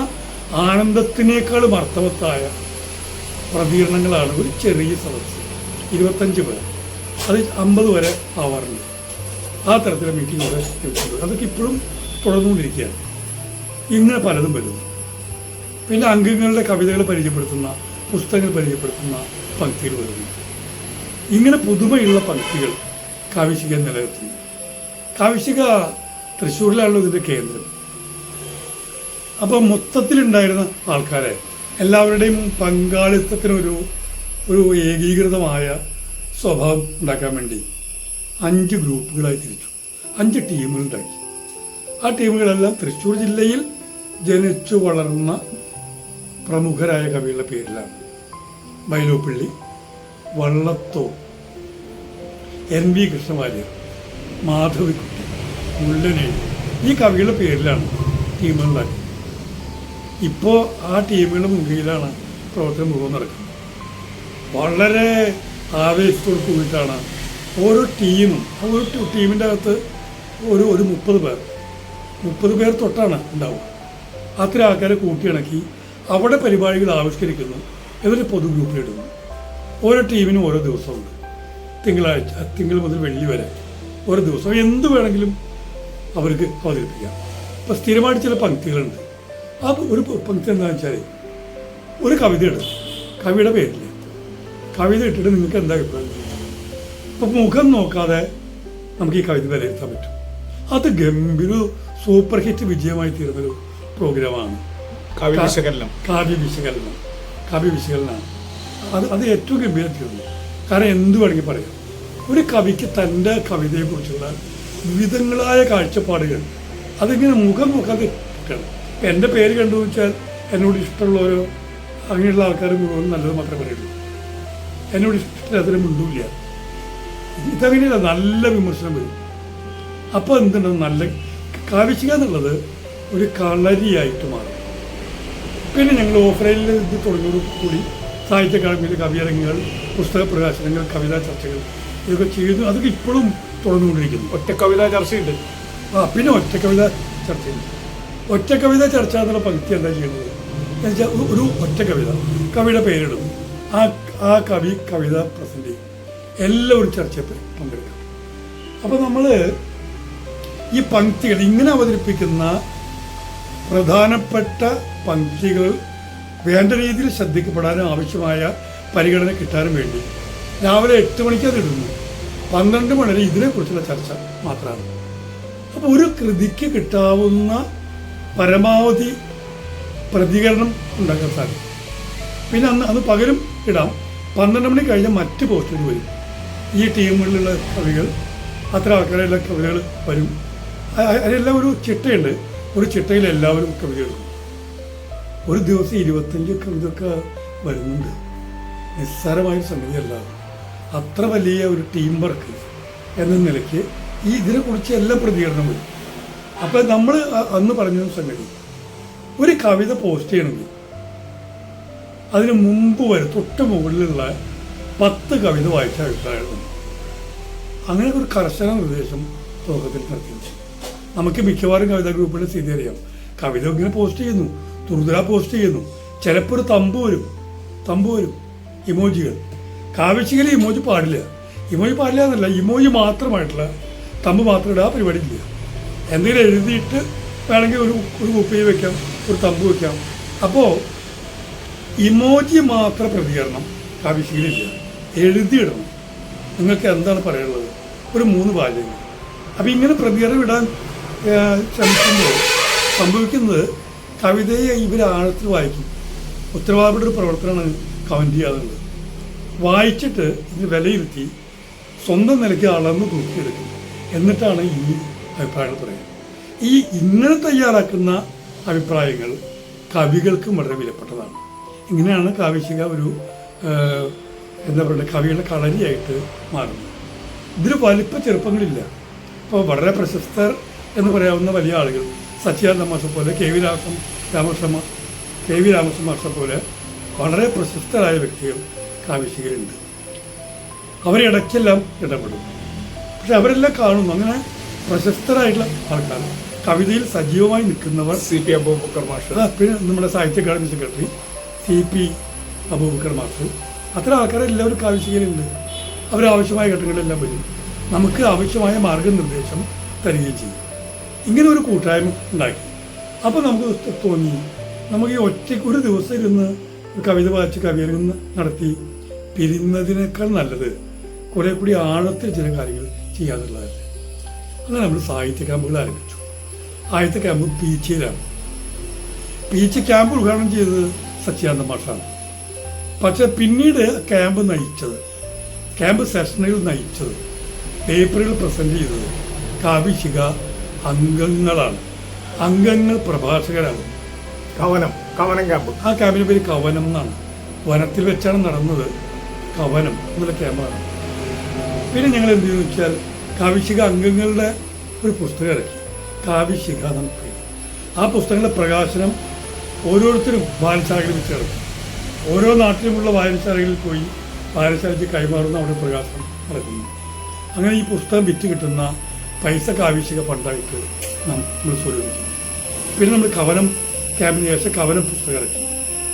ആനന്ദത്തിനേക്കാളും അർത്ഥവത്തായ പ്രതികരണങ്ങളാണ് ഒരു ചെറിയ സദസ്സ്. 25 പേർ, അത് 50 വരെ ആവാറുണ്ട്. ആ തരത്തിലെ മീറ്റിങ്ങുകൾ അതൊക്കെ ഇപ്പോഴും തുടർന്നുകൊണ്ടിരിക്കുകയാണ്. ഇങ്ങനെ പലതും വരുന്നു. പിന്നെ അംഗങ്ങളുടെ കവിതകൾ പരിചയപ്പെടുത്തുന്ന, പുസ്തകങ്ങൾ പരിചയപ്പെടുത്തുന്ന പങ്ക്തികൾ വരുന്നു. ഇങ്ങനെ പുതുമയുള്ള പങ്ക്തികൾ കാവ്യശിക നിലനിർത്തുന്നു. കാവ്യശിക തൃശ്ശൂരിലാണല്ലോ ഇതിൻ്റെ കേന്ദ്രം. അപ്പോൾ മൊത്തത്തിലുണ്ടായിരുന്ന ആൾക്കാരെ എല്ലാവരുടെയും പങ്കാളിത്തത്തിനൊരു ഏകീകൃതമായ സ്വഭാവം ഉണ്ടാക്കാൻ വേണ്ടി 5 ഗ്രൂപ്പുകളായി തിരിച്ചു, 5 ടീമുകളുണ്ടാക്കി. ആ ടീമുകളെല്ലാം തൃശ്ശൂർ ജില്ലയിൽ ജനിച്ചു വളർന്ന പ്രമുഖരായ കവികളുടെ പേരിലാണ്. വൈലോപ്പിള്ളി, വള്ളത്തോൾ, NV കൃഷ്ണവാര്യർ, മാധവിക്കുട്ടി, മുള്ളനേഴി, ഈ കവികളുടെ പേരിലാണ് ടീമുണ്ടാക്കി. ഇപ്പോൾ ആ ടീമുകളുടെ മുൻകൈയിലാണ് പ്രവർത്തനം മുഴുവൻ നടക്കുന്നത്. വളരെ ആവേശത്തോട് കൂടിയിട്ടാണ് ഓരോ ടീമും, ഒരു ടീമിൻ്റെ അകത്ത് ഒരു 30 പേർ തൊട്ടാണ് ഉണ്ടാവുക. അത്ര ആൾക്കാരെ കൂട്ടിയിണക്കി അവിടെ പരിപാടികൾ ആവിഷ്കരിക്കുന്നു, എന്നിട്ട് പൊതു ഗ്രൂപ്പിലിടുന്നു. ഓരോ ടീമിനും ഓരോ ദിവസമുണ്ട്. തിങ്കൾ മുതൽ വെള്ളി വരെ ഓരോ ദിവസം എന്ത് വേണമെങ്കിലും അവർക്ക് അവതരിപ്പിക്കാം. ഇപ്പം സ്ഥിരമായിട്ട് ചില പങ്ക്തികളുണ്ട്. ആ ഒരു പങ്ക്തി എന്താണെന്ന് വെച്ചാൽ ഒരു കവിത ഇടും, കവിയുടെ പേരില്ല, കവിത ഇട്ടിട്ട് നിങ്ങൾക്ക് എന്താ അഭിപ്രായം? ഇപ്പം മുഖം നോക്കാതെ നമുക്ക് ഈ കവിത വിലയിരുത്താൻ പറ്റും. അത് ഗംഭീര സൂപ്പർ ഹിറ്റ് വിജയമായി തീരുന്നൊരു പ്രോഗ്രാമാണ് കാവ്യവിശകലനം. അത് ഏറ്റവും ഗംഭീരം തീർന്നു. കാരണം എന്ത് വേണമെങ്കിൽ പറയാം, ഒരു കവിക്ക് തൻ്റെ കവിതയെക്കുറിച്ചുള്ള വിവിധങ്ങളായ കാഴ്ചപ്പാടുകൾ അതിങ്ങനെ മുഖം നോക്കാതെ കിട്ടണം. എൻ്റെ പേര് കണ്ടു വെച്ചാൽ എന്നോട് ഇഷ്ടമുള്ളവരോ അങ്ങനെയുള്ള ആൾക്കാർ മുഴുവൻ നല്ലത് മാത്രമേ പറയുള്ളൂ. എന്നോട് ഇഷ്ടത്തിന് മിണ്ടൂല്ല. ഇതങ്ങനെയല്ല, നല്ല വിമർശനം വരും. അപ്പോൾ എന്തുണ്ടാവും, നല്ല കാവ്യശിക എന്നുള്ളത് ഒരു കളരിയായിട്ട് മാറും. പിന്നെ ഞങ്ങൾ ഓഫ്ലൈനിൽ ഇത് തുടങ്ങിയോടുകൂടി സാഹിത്യ അക്കാദമിയിലെ കവിയരങ്ങുകൾ, പുസ്തക പ്രകാശനങ്ങൾ, കവിതാ ചർച്ചകൾ ഇതൊക്കെ ചെയ്തു. അതൊക്കെ ഇപ്പോഴും തുടർന്നുകൊണ്ടിരിക്കുന്നു. ഒറ്റ കവിതാ ചർച്ചയുണ്ട്. പിന്നെ ഒറ്റ കവിതാ ചർച്ചയുണ്ട്. ഒറ്റ കവിതാ ചർച്ച എന്നുള്ള പങ്ക്തി എന്താ ചെയ്യുന്നത് എന്ന് വെച്ചാൽ ഒരു ഒറ്റ കവിയുടെ പേരിടും. ആ കവിത പ്രസന്റ് ചെയ്യും. എല്ലാവരും ചർച്ചയിൽ പങ്കെടുക്കും. അപ്പോൾ നമ്മൾ ഈ പങ്ക്തികൾ ഇങ്ങനെ അവതരിപ്പിക്കുന്ന പ്രധാനപ്പെട്ട പങ്ക്തികൾ വേണ്ട രീതിയിൽ ശ്രദ്ധിക്കപ്പെടാനും ആവശ്യമായ പരിഗണന കിട്ടാനും വേണ്ടി രാവിലെ 8 മണിക്ക് അത് ഇടുന്നു. 12 മണി വരെ ഇതിനെക്കുറിച്ചുള്ള ചർച്ച മാത്രമാണ്. അപ്പോൾ ഒരു കൃതിക്ക് കിട്ടാവുന്ന പരമാവധി പ്രതികരണം ഉണ്ടാക്കാൻ സാധിക്കും. പിന്നെ അന്ന് പകരം ഇടാം. 12 മണി കഴിഞ്ഞാൽ മറ്റ് പോസ്റ്റുകൾ വരും. ഈ ടീമുകളിലുള്ള കവികൾ, അത്ര ആൾക്കാരെയുള്ള കവിതകൾ വരും. അതിലെല്ലാം ഒരു ചിട്ടയുണ്ട്. ഒരു ചിട്ടയിൽ എല്ലാവരും കവിത എടുക്കും. ഒരു ദിവസം 25 കവിതയൊക്കെ വരുന്നുണ്ട്. നിസ്സാരമായ സംഗതിയല്ല. അത്ര വലിയ ഒരു ടീം വർക്ക് എന്ന നിലയ്ക്ക് ഇതിനെക്കുറിച്ച് എല്ലാം പ്രതികരണം വരും. അപ്പോൾ നമ്മൾ അന്ന് പറഞ്ഞ സംഗതി, ഒരു കവിത പോസ്റ്റ് ചെയ്യണമെങ്കിൽ അതിന് മുമ്പ് വരെ തൊട്ട് മുകളിലുള്ള 10 കവിത വായിച്ച അഭിപ്രായമാണ്. അങ്ങനെ ഒരു കർശന നിർദ്ദേശം തുടക്കത്തിൽ നടത്തിയത്. നമുക്ക് മിക്കവാറും കവിതാ ഗ്രൂപ്പുകളുടെ സ്ഥിതി അറിയാം. കവിത ഇങ്ങനെ പോസ്റ്റ് ചെയ്യുന്നു, തുറുതുര പോസ്റ്റ് ചെയ്യുന്നു. ചിലപ്പോൾ ഒരു തമ്പ് വരും, ഇമോജികൾ. കാവ്യശികയിൽ ഇമോജി പാടില്ല എന്നല്ല, ഇമോജി മാത്രമായിട്ടുള്ള തമ്പ് മാത്രം ഇടുക, ആ പരിപാടി ഇല്ല. എന്തെങ്കിലും എഴുതിയിട്ട് വേണമെങ്കിൽ ഒരു കുപ്പി വെക്കാം, ഒരു തമ്പ് വെക്കാം. അപ്പോൾ ഇമോജി മാത്ര പ്രതികരണം കാവ്യശികയിലില്ല. എഴുതിയിടണം. നിങ്ങൾക്ക് എന്താണ് പറയാനുള്ളത്? ഒരു 3 വാചകങ്ങൾ. അപ്പം ഇങ്ങനെ പ്രതികരണം ഇടാൻ ശ്രമിക്കുമ്പോൾ സംഭവിക്കുന്നത് കവിതയെ ഇവർ ആഴത്തിൽ വായിക്കും. ഉത്തരവാദപ്പെട്ട ഒരു പ്രവർത്തനമാണ് കമൻറ്റ് ചെയ്യാറുള്ളത്. വായിച്ചിട്ട് ഇത് വിലയിരുത്തി സ്വന്തം നിലയ്ക്ക് അളന്ന് തൂക്കിയെടുക്കും. എന്നിട്ടാണ് ഈ അഭിപ്രായങ്ങൾ പറയുന്നത്. ഇങ്ങനെ തയ്യാറാക്കുന്ന അഭിപ്രായങ്ങൾ കവികൾക്കും വളരെ വിലപ്പെട്ടതാണ്. ഇങ്ങനെയാണ് കാവ്യശിക ഒരു എന്താ പറയുക, കവികളുടെ കളരിയായിട്ട് മാറുന്നത്. ഇതിൽ വലിപ്പ ചെറുപ്പങ്ങളില്ല. ഇപ്പോൾ വളരെ പ്രശസ്തർ എന്ന് പറയാവുന്ന വലിയ ആളുകൾ, സച്ചിദാനന്ദ മാഷെ പോലെ, കെ വി രാമകൃഷ്ണൻ മാഷെ പോലെ വളരെ പ്രശസ്തരായ വ്യക്തികൾ കാവ്യശികരുണ്ട്. അവരിടയ്ക്കെല്ലാം ഇടപെടും. പക്ഷെ അവരെല്ലാം കാണുന്നു. അങ്ങനെ പ്രശസ്തരായിട്ടുള്ള ആൾക്കാർ, കവിതയിൽ സജീവമായി നിൽക്കുന്നവർ, CP അബൂബക്കർ മാഷ്, പിന്നെ നമ്മുടെ സാഹിത്യ അക്കാദമി സെക്രട്ടറി CP അബൂബക്കർ മാഷ്, അത്തരം ആൾക്കാരെല്ലാവരും കാവ്യശികരുണ്ട്. അവരാവശ്യമായ ഘട്ടങ്ങളിലെല്ലാം വരും. നമുക്ക് ആവശ്യമായ മാർഗനിർദ്ദേശം തരികയും ചെയ്യും. ഇങ്ങനെ ഒരു കൂട്ടായ്മ ഉണ്ടാക്കി. അപ്പോൾ നമുക്ക് തോന്നി, നമുക്ക് ഈ ഒറ്റയ്ക്ക് ഒരു ദിവസം ഇരുന്ന് കവിത വായിച്ച് കവിയരങ്ങ് നടത്തി പിരിയുന്നതിനേക്കാൾ നല്ലത് കുറെ കൂടി ആഴത്തിൽ ചില കാര്യങ്ങൾ ചെയ്യാനുള്ളതല്ലേ. അങ്ങനെ നമ്മൾ സാഹിത്യ ക്യാമ്പുകൾ ആരംഭിച്ചു. ആദ്യത്തെ ക്യാമ്പ് പീച്ചിയിലാണ്. പീച്ചി ക്യാമ്പ് ഉദ്ഘാടനം ചെയ്തത് സച്ചിദാനന്ദ മാഷാണ്. പക്ഷെ പിന്നീട് ക്യാമ്പ് സെഷനുകൾ നയിച്ചത്, പേപ്പറുകൾ പ്രസന്റ് ചെയ്തത് കാവ്യശിക അംഗങ്ങളാണ്. അംഗങ്ങൾ പ്രഭാഷകരാണ്. കവനം ക്യാമ്പ്. ആ ക്യാമ്പിന് പേര് കവനം എന്നാണ്. വനത്തിൽ വെച്ചാണ് നടന്നത്. കവനം എന്നുള്ള ക്യാമ്പാണ്. പിന്നെ ഞങ്ങൾ എന്ത് ചെയ്യുന്നു വെച്ചാൽ കാവ്യശിക അംഗങ്ങളുടെ ഒരു പുസ്തകം ഇറക്കി. കാവ്യശിക നമുക്ക്. ആ പുസ്തകങ്ങളുടെ പ്രകാശനം ഓരോരുത്തരും വായനശാലകളിൽ വെച്ച് നടക്കും. ഓരോ നാട്ടിലുമുള്ള വായനശാലകളിൽ പോയി വായനശാലയ്ക്ക് കൈമാറുന്ന അവിടെ പ്രകാശനം നടക്കുന്നു. അങ്ങനെ ഈ പുസ്തകം വിറ്റ് കിട്ടുന്ന പൈസ കാവിശിക ഫണ്ടായിട്ട് നമ്മൾ സ്വരൂപിക്കുന്നു. പിന്നെ നമ്മൾ കവനം ക്യാമ്പിന് ശേഷം കവനം പുസ്തകം ഇറക്കി.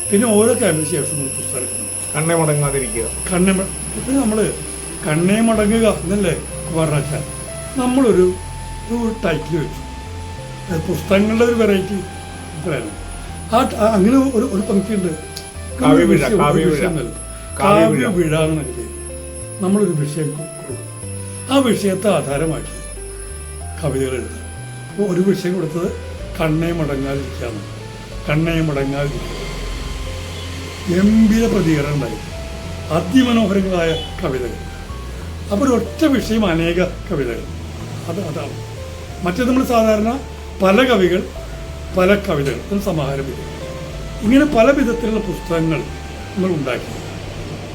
പിന്നെ ഓരോ ക്യാമ്പിന് ശേഷം നമ്മൾ പുസ്തകം ഇറക്കണം. കണ്ണെ മടങ്ങാതിരിക്കുക. പിന്നെ നമ്മൾ കണ്ണേ മടങ്ങുക എന്നല്ലേ കുമാരനാച്ചാൻ നമ്മളൊരു ടൈറ്റിൽ വെച്ചു. പുസ്തകങ്ങളുടെ ഒരു വെറൈറ്റി പറയാനും അങ്ങനെ ഒരു പങ്ക്തിയുണ്ട്. കാവ്യ വീഴ എന്ന പേര് നമ്മളൊരു വിഷയം കൊടുക്കും. ആ വിഷയത്തെ ആധാരമാക്കി കവിതകൾ എഴുതും. അപ്പോൾ ഒരു വിഷയം കൊടുത്തത് കണ്ണേ മടങ്ങാതിരിക്കാന്ന്. കണ്ണേ മടങ്ങാതിരിക്കുക ഗംഭീര പ്രതികരണം ഉണ്ടായി. അതിമനോഹരങ്ങളായ കവിതകൾ. അപ്പോൾ ഒരു ഒറ്റ വിഷയം അനേക കവിതകൾ. അതാണ് മറ്റേത് നമ്മൾ സാധാരണ പല കവികൾ പല കവിതകൾ സമാഹാരം ചെയ്തു. ഇങ്ങനെ പല വിധത്തിലുള്ള പുസ്തകങ്ങൾ നമ്മൾ ഉണ്ടാക്കി.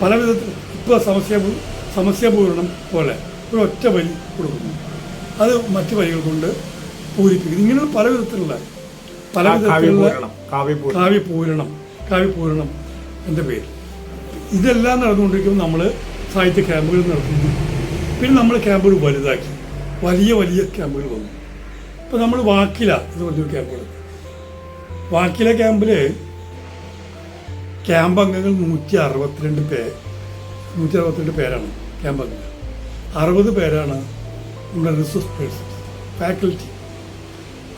പല വിധത്തിൽ ഇപ്പോൾ സമസ്യാപൂരണം പോലെ ഒരു ഒറ്റ വരി കൊടുക്കുന്നു, അത് മറ്റു വരികൾ കൊണ്ട് പൂരിപ്പിക്കുന്നു. ഇങ്ങനെ പല വിധത്തിലുള്ള കാവ്യപൂരണം എൻ്റെ പേര്. ഇതെല്ലാം നടന്നുകൊണ്ടിരിക്കുമ്പോൾ നമ്മൾ സാഹിത്യ ക്യാമ്പുകൾ നടത്തുന്നു. പിന്നെ നമ്മൾ ക്യാമ്പുകൾ വലുതാക്കി വലിയ ക്യാമ്പുകൾ വന്നു. ഇപ്പോൾ നമ്മൾ വാക്കില എന്ന് പറഞ്ഞൊരു ക്യാമ്പ് നടത്തി. വാക്കില ക്യാമ്പിൽ ക്യാമ്പ് അംഗങ്ങൾ 162 പേരാണ് ക്യാമ്പ് അംഗങ്ങൾ. 60 പേരാണ് നമ്മുടെ റിസോഴ്സ് പേഴ്സൺസ്, ഫാക്കൽറ്റി.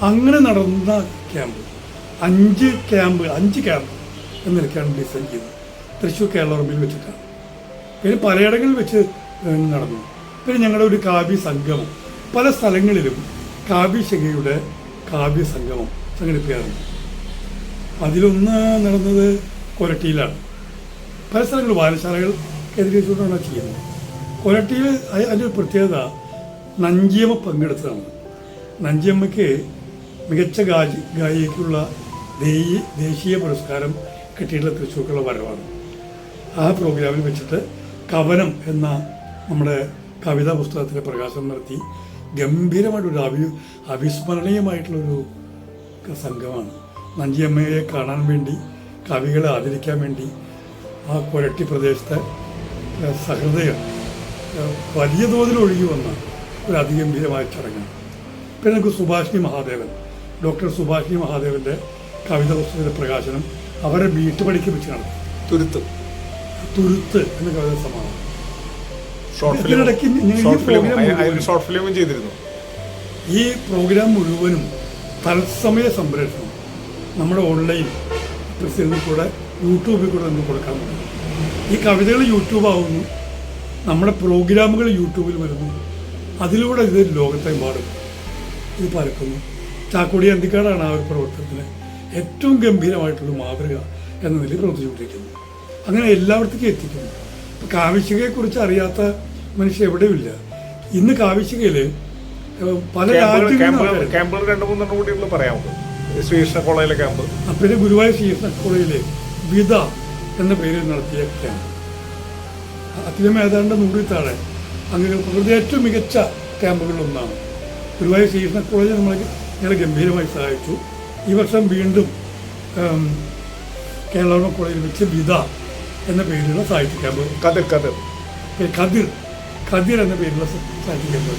അങ്ങനെ നടന്ന ക്യാമ്പ് 5 ക്യാമ്പ് എന്നൊക്കെയാണ് ഡിസൈൻ ചെയ്തത്. തൃശ്ശൂർ കേരളോറമ്പിൽ വെച്ചിട്ടാണ്. പിന്നെ പലയിടങ്ങളിൽ വെച്ച് നടന്നു. പിന്നെ ഞങ്ങളുടെ ഒരു കാവ്യ സംഗമം പല സ്ഥലങ്ങളിലും കാവ്യശിഖയുടെ കാവ്യ സംഗമം സംഘടിപ്പിക്കാറുണ്ട്. അതിലൊന്ന് നടന്നത് കൊരട്ടിയിലാണ്. പല സ്ഥലങ്ങളിൽ വായനശാലകൾ കേന്ദ്രീകരിച്ചുകൊണ്ടാണ് ചെയ്യുന്നത്. കൊരട്ടിയിൽ അതിൻ്റെ ഒരു പ്രത്യേകത നഞ്ചിയമ്മ പങ്കെടുത്തതാണ്. നഞ്ചിയമ്മയ്ക്ക് മികച്ച ഗായികയ്ക്കുള്ള ദേശീയ പുരസ്കാരം കിട്ടിയിട്ടുള്ള തൃശ്ശൂർക്കുള്ള വരവാണ്. ആ പ്രോഗ്രാമിൽ വെച്ചിട്ട് കവനം എന്ന നമ്മുടെ കവിതാ പുസ്തകത്തിൻ്റെ പ്രകാശനം നടത്തി. ഗംഭീരമായിട്ടൊരു അവിസ്മരണീയമായിട്ടുള്ളൊരു സംഘമാണ്. നഞ്ചിയമ്മയെ കാണാൻ വേണ്ടി, കവികളെ ആദരിക്കാൻ വേണ്ടി ആ കൊരട്ടി പ്രദേശത്തെ സഹൃദയം വലിയ തോതിൽ ഒഴുകി വന്ന ഒരു അതിഗംഭീരമായ ചടങ്ങാണ്. പിന്നെ നമുക്ക് ഡോക്ടർ സുഭാഷിണി മഹാദേവൻ്റെ കവിതാ പുസ്തകത്തിൻ്റെ പ്രകാശനം അവരെ വീട്ടുപടിക്ക് വെച്ച് നടത്തി. തുരുത്ത് എന്ന കവിതാ സമാധാനം. ഈ പ്രോഗ്രാം മുഴുവനും തത്സമയ സംപ്രേഷണം നമ്മുടെ ഓൺലൈൻ പ്രസിദ്ധത്തിൽ കൂടെ യൂട്യൂബിൽ കൂടെ നമുക്ക് കൊടുക്കാൻ പറ്റും. ഈ കവിതകൾ യൂട്യൂബ് ആവുന്നു, നമ്മുടെ പ്രോഗ്രാമുകൾ യൂട്യൂബിൽ വരുന്നു. അതിലൂടെ ഇത് ലോകത്തെമ്പാടും ഇത് പരക്കുന്നു. ചാക്കോടി അന്തിക്കാടാണ് ആ ഒരു പ്രവർത്തനത്തിന് ഏറ്റവും ഗംഭീരമായിട്ടുള്ള മാതൃക എന്ന നിലയിൽ പ്രവർത്തിച്ചുകൊണ്ടിരിക്കുന്നത്. അങ്ങനെ എല്ലായിടത്തേക്കും എത്തിക്കുന്നു. ഇപ്പം കാവ്യശികയെക്കുറിച്ച് അറിയാത്ത മനുഷ്യർ എവിടെയുമില്ല. ഇന്ന് കാവ്യശികയിൽ പല രാജ്യങ്ങളും പറയാമോ? ശ്രീകൃഷ്ണ കോളേജിലെ ക്യാമ്പ്, പിന്നെ ഗുരുവായൂർ ശ്രീകൃഷ്ണ കോളേജിലെ വിത എന്ന പേരിൽ നടത്തിയ ക്യാമ്പ്. അതിലും ഏതാണ്ട് 100 താഴെ അങ്ങനെ പ്രകൃതി ഏറ്റവും മികച്ച ക്യാമ്പുകളിലൊന്നാണ്. ഗുരുവായൂർ ശ്രീകൃഷ്ണ കോളേജ് ഞങ്ങളെ ഗംഭീരമായി സഹായിച്ചു. ഈ വർഷം വീണ്ടും കേരള കോളേജിൽ വെച്ച് വിത എന്ന പേരിലുള്ള സാഹിത്യ ക്യാമ്പ്, കതിർ എന്ന പേരിലുള്ള സാഹിത്യ ക്യാമ്പ്.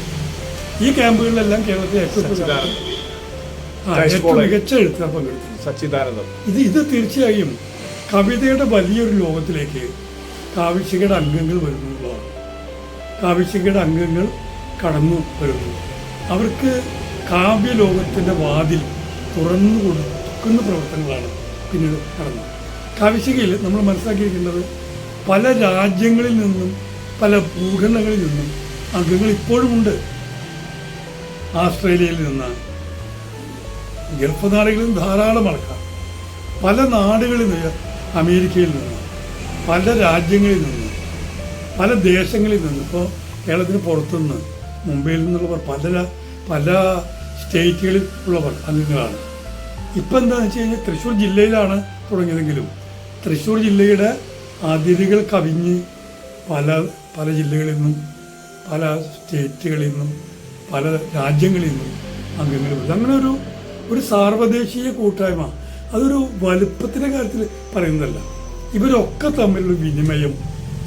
ഈ ക്യാമ്പുകളിലെല്ലാം കേരളത്തിലെ ഏറ്റവും മികച്ച എഴുത്തുകാർ പങ്കെടുത്തു. ഇത് തീർച്ചയായും കവിതയുടെ വലിയൊരു ലോകത്തിലേക്ക് കാവ്യശിഖയുടെ അംഗങ്ങൾ വരുന്നതാണ്. കാവ്യശിഖയുടെ അംഗങ്ങൾ കടന്നു വരുന്നു. അവർക്ക് കാവ്യലോകത്തിൻ്റെ വാതിൽ തുറന്നു കൊടുക്കുന്ന പ്രവർത്തനങ്ങളാണ് പിന്നീട് നടന്നത്. കാവ്യശിഖയിൽ നമ്മൾ മനസ്സിലാക്കിയിരിക്കേണ്ടത് പല രാജ്യങ്ങളിൽ നിന്നും പല ഭൂഖണ്ഡങ്ങളിൽ നിന്നും അംഗങ്ങൾ ഇപ്പോഴുമുണ്ട്. ആസ്ട്രേലിയയിൽ നിന്ന്, ഗൾഫ് നാടുകളിൽ നിന്ന് ധാരാളം ആൾക്കാർ, പല നാടുകളിൽ നിന്ന്, അമേരിക്കയിൽ നിന്ന്, പല രാജ്യങ്ങളിൽ നിന്ന്, പല ദേശങ്ങളിൽ നിന്ന്, ഇപ്പോൾ കേരളത്തിന് പുറത്തുനിന്ന്, മുംബൈയിൽ നിന്നുള്ളവർ, പല സ്റ്റേറ്റുകളിൽ ഉള്ളവർ അംഗങ്ങളാണ്. ഇപ്പം എന്താണെന്ന് വെച്ച് കഴിഞ്ഞാൽ തൃശ്ശൂർ ജില്ലയിലാണ് തുടങ്ങിയതെങ്കിലും തൃശ്ശൂർ ജില്ലയുടെ അതിരുകൾ കവിഞ്ഞ് പല ജില്ലകളിൽ നിന്നും, പല സ്റ്റേറ്റുകളിൽ നിന്നും, പല രാജ്യങ്ങളിൽ നിന്നും അംഗങ്ങളുണ്ട്. അങ്ങനെ ഒരു സാർവദേശീയ കൂട്ടായ്മ അതൊരു വലുപ്പത്തിൻ്റെ കാര്യത്തിൽ പറയുന്നതല്ല. ഇവരൊക്കെ തമ്മിലുള്ള വിനിമയം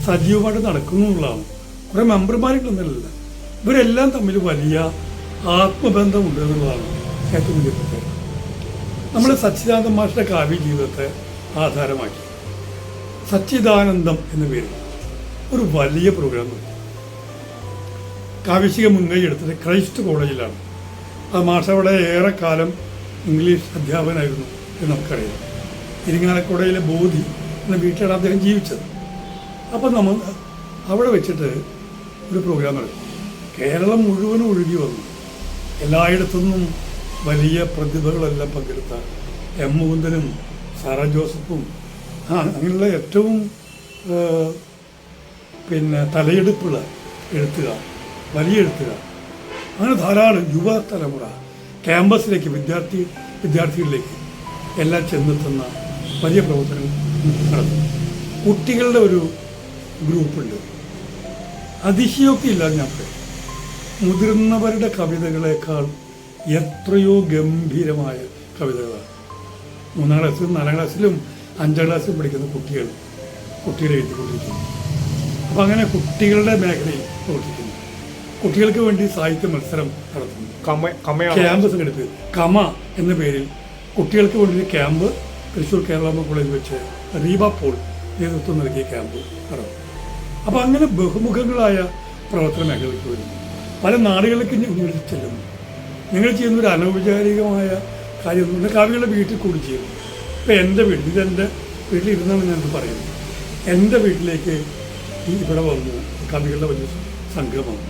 സജീവമായിട്ട് നടക്കുന്നു എന്നുള്ളതാണ്. കുറേ മെമ്പർമാരുണ്ടെന്നല്ല, ഇവരെല്ലാം തമ്മിൽ വലിയ ആത്മബന്ധമുണ്ട് എന്നുള്ളതാണ് ഏറ്റവും വലിയ പ്രത്യേകത. നമ്മൾ സച്ചിദാനന്ദ മാഷിന്റെ കാവ്യ ജീവിതത്തെ ആധാരമാക്കി സച്ചിദാനന്ദം എന്ന പേരിൽ ഒരു വലിയ പ്രോഗ്രാം നടത്തി. കാവ്യശിക മുൻകൈ എടുത്തത് ക്രൈസ്റ്റ് കോളേജിലാണ്. ആ മാഷ് അവിടെ ഏറെക്കാലം ഇംഗ്ലീഷ് അധ്യാപകനായിരുന്നു എന്ന് നമുക്കറിയാം. ഇരിങ്ങാലക്കുടയിലെ ബോധി എന്ന വീട്ടിലാണ് അദ്ദേഹം ജീവിച്ചത്. അപ്പം നമ്മൾ അവിടെ വെച്ചിട്ട് ഒരു പ്രോഗ്രാം നടത്തി. കേരളം മുഴുവനും ഒഴുകി വന്നു. എല്ലായിടത്തുനിന്നും വലിയ പ്രതിഭകളെല്ലാം പങ്കെടുത്ത എം മുകുന്ദനും സാറ ജോസഫും അങ്ങനെയുള്ള ഏറ്റവും തലയെടുപ്പുള്ള എഴുത്തുകാർ, വലിയ എഴുത്തുകാർ, അങ്ങനെ ധാരാളം യുവതലമുറ ക്യാമ്പസിലേക്ക് വിദ്യാർത്ഥികളിലേക്ക് എല്ലാം ചെന്നെത്തുന്ന വലിയ പ്രവർത്തനങ്ങൾ നടത്തുന്നു. കുട്ടികളുടെ ഒരു ഗ്രൂപ്പുണ്ട്. അതിശയോക്തിയില്ലാതെ ഞാൻ പറയും, മുതിർന്നവരുടെ കവിതകളേക്കാൾ എത്രയോ ഗംഭീരമായ കവിതകളാണ് 3-ാം ക്ലാസ്സിലും 4-ാം ക്ലാസ്സിലും 5-ാം ക്ലാസ്സിലും പഠിക്കുന്ന കുട്ടികൾ എഴുതിക്കൊണ്ടിരിക്കുന്നു. അപ്പം അങ്ങനെ കുട്ടികളുടെ മേഖലയിൽ പ്രവർത്തിക്കുന്നു. കുട്ടികൾക്ക് വേണ്ടി സാഹിത്യ മത്സരം നടത്തുന്നു. ക്യാമ്പ് സംഘടിപ്പിക്കുന്നു. കമ എന്ന പേരിൽ കുട്ടികൾക്ക് വേണ്ടി ക്യാമ്പ് തൃശ്ശൂർ കേരള കോളേജിൽ വെച്ച് റീബ പോൾ നേതൃത്വം നൽകിയ ക്യാമ്പ് നടന്നു. അപ്പം അങ്ങനെ ബഹുമുഖങ്ങളായ പ്രവർത്തന മേഖലയ്ക്ക് വരുന്നു. പല നാടുകളിലേക്ക് ഞങ്ങൾ ചെല്ലുന്നു. ഞങ്ങൾ ചെയ്യുന്ന ഒരു അനൗപചാരികമായ കാര്യം കവികളുടെ വീട്ടിൽ കൂടി ചെയ്യുന്നു. ഇപ്പം എൻ്റെ വീട്ടിൽ, ഇതെൻ്റെ വീട്ടിലിരുന്നാണ് ഞാനത് പറയുന്നത്. എൻ്റെ വീട്ടിലേക്ക് ഇവിടെ വന്നു കവികളുടെ വലിയ സംഘമാണ്.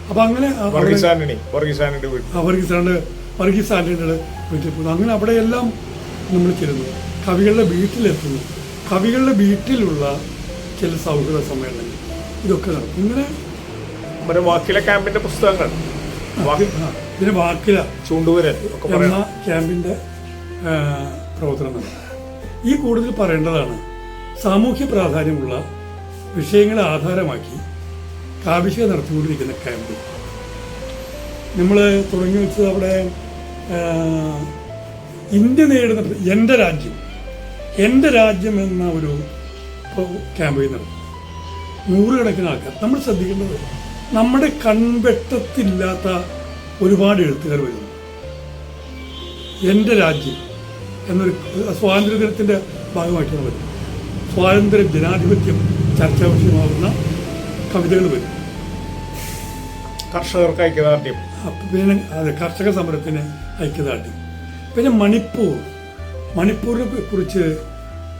അപ്പം അങ്ങനെ വർഗീസ് ആന്റണിയുടെ വീട്ടിൽ പോകുന്നു. അങ്ങനെ അവിടെയെല്ലാം നമ്മൾ ചെല്ലുന്നു, കവികളുടെ വീട്ടിലെത്തുന്നു. കവികളുടെ വീട്ടിലുള്ള ചില സൗഹൃദ സമ്മേളനങ്ങൾ ഇതൊക്കെ നടക്കും. ഇങ്ങനെ വാക്കില ക്യാമ്പിന്റെ പുസ്തകങ്ങൾ, ഇതിന് വാക്കില ചൂണ്ടുവരൽ എന്ന ക്യാമ്പിന്റെ പ്രവർത്തനം നടക്കും. ഈ കൂടുതൽ പറയേണ്ടതാണ് സാമൂഹ്യ പ്രാധാന്യമുള്ള വിഷയങ്ങളെ ആധാരമാക്കി കാവ്യശിക നടത്തിക്കൊണ്ടിരിക്കുന്ന ക്യാമ്പ്. നമ്മൾ തുടങ്ങി വെച്ചത് അവിടെ ഇന്ത്യ നേടുന്ന എൻ്റെ രാജ്യം എന്ന ഒരു ക്യാമ്പയിൻ നടത്തും. 100 കണക്കിന് ആൾക്കാർ. നമ്മൾ ശ്രദ്ധിക്കേണ്ടത് നമ്മുടെ കൺവെട്ടത്തില്ലാത്ത ഒരുപാട് എഴുത്തുകാർ വരുന്നു. എൻ്റെ രാജ്യം എന്നൊരു സ്വാതന്ത്ര്യദിനത്തിൻ്റെ ഭാഗമായിട്ടാണ് വരുന്നത്. സ്വാതന്ത്ര്യം, ജനാധിപത്യം ചർച്ചാ വിഷയമാകുന്ന കവിതകൾ വരും. കർഷകർക്ക് ഐക്യദാർഢ്യം, പിന്നെ അതെ, കർഷക സമരത്തിന് ഐക്യദാർഢ്യം. പിന്നെ മണിപ്പൂരിനെ കുറിച്ച്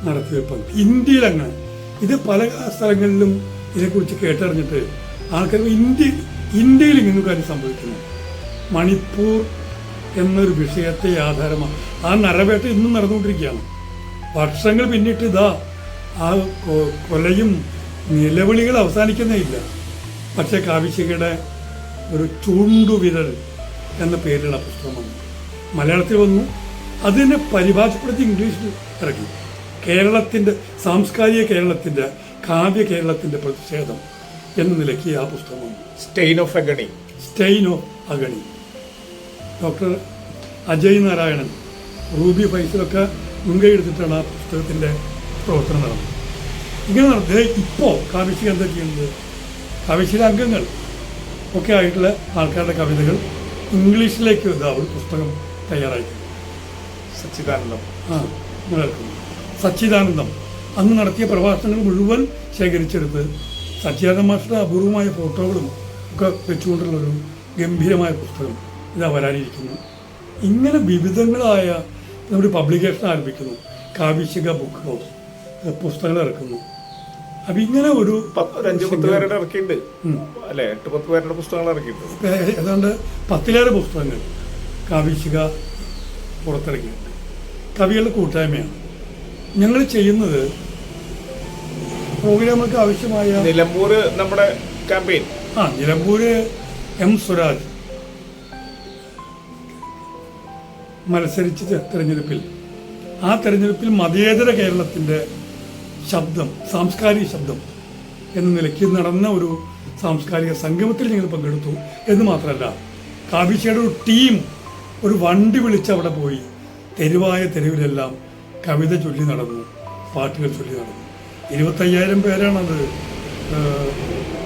നടത്തിയ ഇന്ത്യയിലങ്ങനെ ഇത് പല സ്ഥലങ്ങളിലും ഇതിനെക്കുറിച്ച് കേട്ടറിഞ്ഞിട്ട് ആൾക്കാർ ഇന്ത്യയിൽ ഇങ്ങനെ കാര്യം സംഭവിക്കുന്നു. മണിപ്പൂർ എന്നൊരു വിഷയത്തെ ആധാരമാണ്. ആ നരവേട്ട ഇന്നും നടന്നുകൊണ്ടിരിക്കുകയാണ്. വർഷങ്ങൾ പിന്നിട്ട് ഇതാ ആ കൊലയും നിലവിളികൾ അവസാനിക്കുന്നേ ഇല്ല. പക്ഷേ കാവ്യശികയുടെ ഒരു ചൂണ്ടുവിരൽ എന്ന പേരിലുള്ള പുസ്തകമാണ് മലയാളത്തിൽ വന്നു. അതിനെ പരിഭാഷപ്പെടുത്തി ഇംഗ്ലീഷിൽ ഇറക്കി. കേരളത്തിൻ്റെ സാംസ്കാരിക കേരളത്തിൻ്റെ കാവ്യ കേരളത്തിൻ്റെ പ്രതിഷേധം എന്ന നിലയ്ക്ക് ആ പുസ്തകമാണ് stain of agony. Doctor Ajay Narayanan, Ruby ഫൈസലൊക്കെ മുൻകൈ എടുത്തിട്ടാണ് ആ പുസ്തകത്തിൻ്റെ പ്രവർത്തനം നടന്നത്. ഇങ്ങനെ നടന്നത്. ഇപ്പോൾ കാവ്യശിക എന്താ ചെയ്യുന്നത്? കാവ്യശിക അംഗങ്ങൾ ഒക്കെ ആയിട്ടുള്ള ആൾക്കാരുടെ കവിതകൾ ഇംഗ്ലീഷിലേക്ക് ഒരു പുസ്തകം തയ്യാറാക്കി സച്ചിദാനന്ദം അന്ന് നടത്തിയ പ്രഭാഷണങ്ങൾ മുഴുവൻ ശേഖരിച്ചെടുത്ത് സച്ചിദാനന്ദ മാസ്റ്ററുടെ അപൂർവമായ ഫോട്ടോകളും ഒക്കെ വെച്ചുകൊണ്ടുള്ളൊരു ഗംഭീരമായ പുസ്തകം ഇതാ വരാനിരിക്കുന്നു. ഇങ്ങനെ വിവിധങ്ങളായ നമ്മുടെ പബ്ലിക്കേഷൻ ആരംഭിക്കുന്നു. കാവ്യശിക ബുക്ക് ഹൗസ് പുസ്തകങ്ങൾ ഇറക്കുന്നു. അപ്പം ഇങ്ങനെ ഒരു 5-10 പേരുടെ ഇറക്കിയിട്ടുണ്ട് അല്ലേ? 8-10 പേരുടെ പുസ്തകങ്ങൾ ഇറക്കിയിട്ടുണ്ട്. ഏതാണ്ട് 10-ലേറെ പുസ്തകങ്ങൾ കാവ്യശിക പുറത്തിറക്കിയിട്ടുണ്ട്. കവികളുടെ കൂട്ടായ്മയാണ് ഞങ്ങൾ ചെയ്യുന്നത്. പ്രോഗ്രാമുകൾക്ക് ആവശ്യമായ നിലമ്പൂർ നമ്മുടെ ക്യാമ്പയിൻ നിലമ്പൂര് എം സ്വരാജ് മത്സരിച്ച തെരഞ്ഞെടുപ്പിൽ മതേതര കേരളത്തിൻ്റെ ശബ്ദം, സാംസ്കാരിക ശബ്ദം എന്ന നിലയ്ക്ക് നടന്ന ഒരു സാംസ്കാരിക സംഗമത്തിൽ ഞങ്ങൾ പങ്കെടുത്തു എന്ന് മാത്രമല്ല, കാവ്യശികയുടെ ഒരു ടീം ഒരു വണ്ടി വിളിച്ച് അവിടെ പോയി തെരുവായ തെരുവിലെല്ലാം കവിത ചൊല്ലി നടന്നു, പാട്ടുകൾ ചൊല്ലി നടന്നു. 25,000 പേരാണത്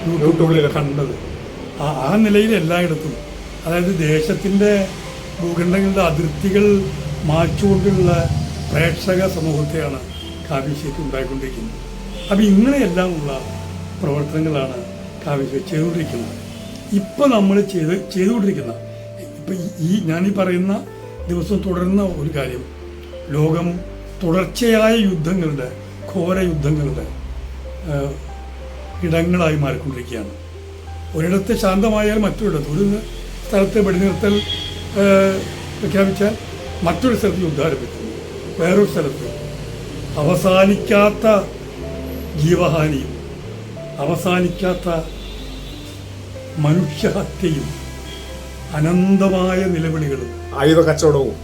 യൂട്യൂബിൽ കണ്ടത്. ആ നിലയിൽ എല്ലായിടത്തും, അതായത് ദേശത്തിൻ്റെ ഭൂഖണ്ഡങ്ങളുടെ അതിർത്തികൾ മാറ്റുകൊണ്ടുള്ള പ്രേക്ഷക സമൂഹത്തെയാണ് കാവ്യശ്ശേരി ഉണ്ടായിക്കൊണ്ടിരിക്കുന്നത്. അപ്പം ഇങ്ങനെയെല്ലാമുള്ള പ്രവർത്തനങ്ങളാണ് കാവ്യശ്ശേരി ചെയ്തുകൊണ്ടിരിക്കുന്നത്. ഇപ്പം നമ്മൾ ചെയ്തുകൊണ്ടിരിക്കുന്ന ഇപ്പം ഞാനീ പറയുന്ന ദിവസം തുടരുന്ന ഒരു കാര്യം, ലോകം തുടർച്ചയായ യുദ്ധങ്ങളുടെ, ഘോര യുദ്ധങ്ങളുടെ ഇടങ്ങളായി മാറിക്കൊണ്ടിരിക്കുകയാണ്. ഒരിടത്ത് ശാന്തമായാൽ മറ്റൊരിടത്ത്, ഒരു സ്ഥലത്ത് വെടിനിർത്തൽ പ്രഖ്യാപിച്ചാൽ മറ്റൊരു സ്ഥലത്ത് യുദ്ധം ആരംഭിക്കുന്നു, വേറൊരു സ്ഥലത്ത് അവസാനിക്കാത്ത ജീവഹാനിയും അവസാനിക്കാത്ത മനുഷ്യഹത്യയും അനന്തമായ നിലവിളികളും ആയുധ കച്ചവടവും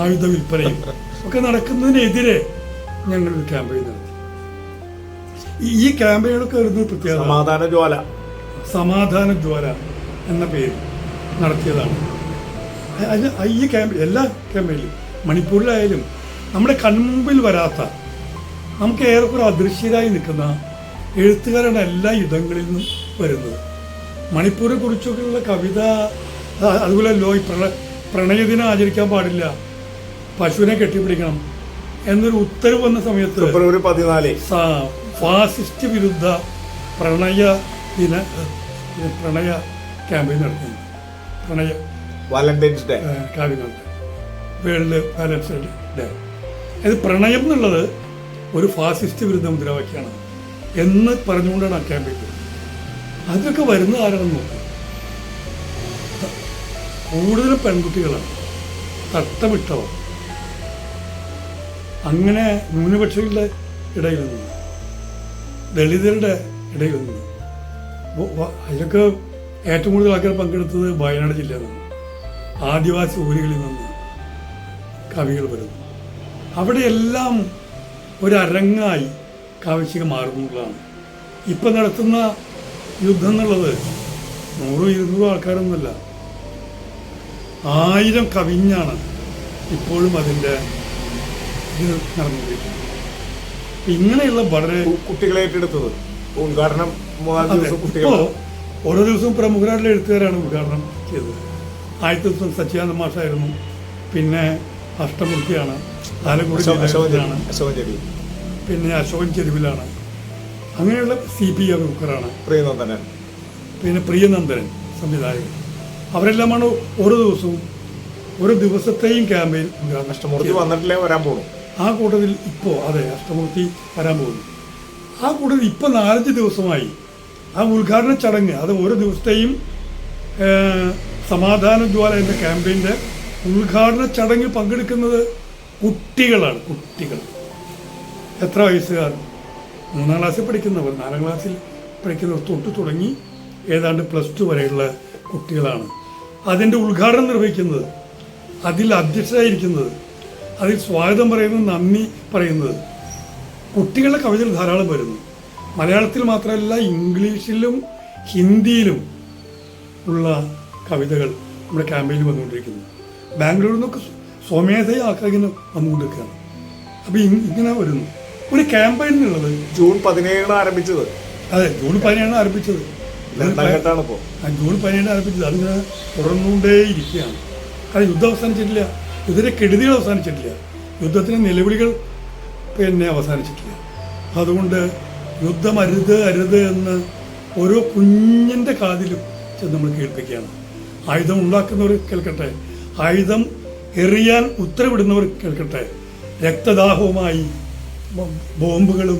ആയുധ വിൽപ്പനയും ഒക്കെ നടക്കുന്നതിനെതിരെ ഞങ്ങളൊരു ക്യാമ്പയിൻ നടത്തി. ഈ ക്യാമ്പയിനൊക്കെ വരുന്നത് പ്രത്യേക സമാധാന ജ്വാല എന്ന പേര് നടത്തിയതാണ്. ഈ എല്ലാ ക്യാമ്പയിലും മണിപ്പൂരിലായാലും നമ്മുടെ കൺമുമ്പിൽ വരാത്ത, നമുക്ക് ഏറെക്കുറെ അദൃശ്യരായി നിൽക്കുന്ന എഴുത്തുകാരാണ് എല്ലാ ഇടങ്ങളിൽ നിന്നും വരുന്നത്. മണിപ്പൂരെ കുറിച്ചൊക്കെയുള്ള കവിത, അതുപോലെ പ്രണയദിനം ആചരിക്കാൻ പാടില്ല, പശുവിനെ കെട്ടിപ്പിടിക്കണം എന്നൊരു ഉത്തരവ് വന്ന സമയത്ത് ഫെബ്രുവരി 14 ഫാസിസ്റ്റ് വിരുദ്ധ പ്രണയ ക്യാമ്പയിൻ നടത്തുന്നു. വാലന്റൈൻസ് ഡേ കാവ്യങ്ങളുണ്ട്, വേൾഡ് വാലന്റൈൻസ് ഡേ. അത് പ്രണയം എന്നുള്ളത് ഒരു ഫാസിസ്റ്റ് വിരുദ്ധ മുദ്രാവാക്യമാണ് എന്ന് പറഞ്ഞുകൊണ്ടാണ് ആ ക്യാമ്പയിൻ. അതൊക്കെ വരുന്ന ആരാണെന്ന് നോക്കും, കൂടുതലും പെൺകുട്ടികളാണ്, തട്ടമിട്ടവർ. അങ്ങനെ ന്യൂനപക്ഷങ്ങളുടെ ഇടയിൽ നിന്ന്, ദളിതരുടെ ഇടയിൽ നിന്ന്, അതിലൊക്കെ ഏറ്റവും കൂടുതൽ ആൾക്കാർ പങ്കെടുത്തത് വയനാട് ജില്ലയിൽ നിന്നാണ്. ആദിവാസി ഊരുകളിൽ നിന്ന് കവികൾ വരുന്നു. അവിടെയെല്ലാം ഒരരങ്ങായി കാവ്യശിക മാറുന്നതാണ്. ഇപ്പം നടത്തുന്ന യുദ്ധം എന്നുള്ളത് 100-200 ആൾക്കാരൊന്നുമല്ല, 1000 കവിഞ്ഞാണ് ഇപ്പോഴും അതിൻ്റെ ഇത് നടന്നുകൊണ്ടിരിക്കുന്നത്. ഇങ്ങനെയുള്ള വളരെ കുട്ടികളെ ഏറ്റെടുത്തത് ഉദ്ഘാടനം ഇപ്പോൾ ഓരോ ദിവസവും പ്രമുഖരായിട്ടുള്ള എഴുത്തുകാരാണ് ഉദ്ഘാടനം ചെയ്തത്. ആദ്യത്തെ ദിവസം സച്ചിദാനന്ദ മാഷായിരുന്നു, പിന്നെ അഷ്ടമൂർത്തിയാണ്, ആലക്കുടിയാണ്, പിന്നെ അശോകൻ ചെരുവിലാണ്, അങ്ങനെയുള്ള CP ബുക്കറാണ്, പിന്നെ പ്രിയനന്ദനൻ സംവിധായകൻ. അവരെല്ലാമാണ് ഓരോ ദിവസവും ഓരോ ദിവസത്തെയും ക്യാമ്പയിൻ അഷ്ടമൂർത്തി വന്നിട്ടില്ലേ വരാൻ പോകും. ആ കൂട്ടത്തിൽ ഇപ്പോൾ അഷ്ടമൂർത്തി വരാൻ പോകുന്നു. ആ കൂട്ടത്തിൽ ഇപ്പോൾ 4-5 ദിവസമായി ആ ഉദ്ഘാടന ചടങ്ങ്, അത് ഓരോ ദിവസത്തെയും സമാധാന ജ്വാല എന്ന ക്യാമ്പയിൻ്റെ ഉദ്ഘാടന ചടങ്ങിൽ പങ്കെടുക്കുന്നത് കുട്ടികളാണ്. കുട്ടികൾ എത്ര വയസ്സുകാർ? 3-ാം ക്ലാസ്സിൽ പഠിക്കുന്നവർ, 4-ാം ക്ലാസ്സിൽ പഠിക്കുന്നവർ തൊട്ട് തുടങ്ങി ഏതാണ്ട് +2 വരെയുള്ള കുട്ടികളാണ് അതിൻ്റെ ഉദ്ഘാടനം നിർവഹിക്കുന്നത്, അതിൽ അധ്യക്ഷരായിരിക്കുന്നത്, അതിൽ സ്വാഗതം പറയുന്നത്, നന്ദി പറയുന്നത്. കുട്ടികളുടെ കവിതകൾ ധാരാളം വരുന്നു. മലയാളത്തിൽ മാത്രമല്ല, ഇംഗ്ലീഷിലും ഹിന്ദിയിലും ഉള്ള കവിതകൾ നമ്മുടെ ക്യാമ്പയിനിൽ വന്നുകൊണ്ടിരിക്കുന്നു. ബാംഗ്ലൂരിൽ നിന്നൊക്കെ സ്വമേധയ ആൾക്കാർ ഇങ്ങനെ വന്നുകൊണ്ടിരിക്കുകയാണ്. അപ്പം ഇങ്ങനെ വരുന്നു ഒരു ക്യാമ്പയിൻ എന്നുള്ളത്. ജൂൺ 17 ആരംഭിച്ചത്. അതെ, ജൂൺ 17 ആരംഭിച്ചത്. ജൂൺ 17 ആരംഭിച്ചത്. അതിങ്ങനെ തുടർന്നുകൊണ്ടേയിരിക്കുകയാണ്. കാരണം യുദ്ധം അവസാനിച്ചിട്ടില്ല, യുദ്ധത്തിൻ്റെ കെടുതികൾ അവസാനിച്ചിട്ടില്ല, യുദ്ധത്തിൻ്റെ നിലവിളികൾ അവസാനിച്ചിട്ടില്ല. അതുകൊണ്ട് യുദ്ധം അരുത് അരുത് എന്ന് ഓരോ കുഞ്ഞിൻ്റെ കാതിലും ചെന്ന് നമ്മൾ കേൾപ്പിക്കുകയാണ്. ആയുധം ഉണ്ടാക്കുന്നവർ കേൾക്കട്ടെ, ആയുധം എറിയാൻ ഉത്തരവിടുന്നവർ കേൾക്കട്ടെ, രക്തദാഹവുമായി ബോംബുകളും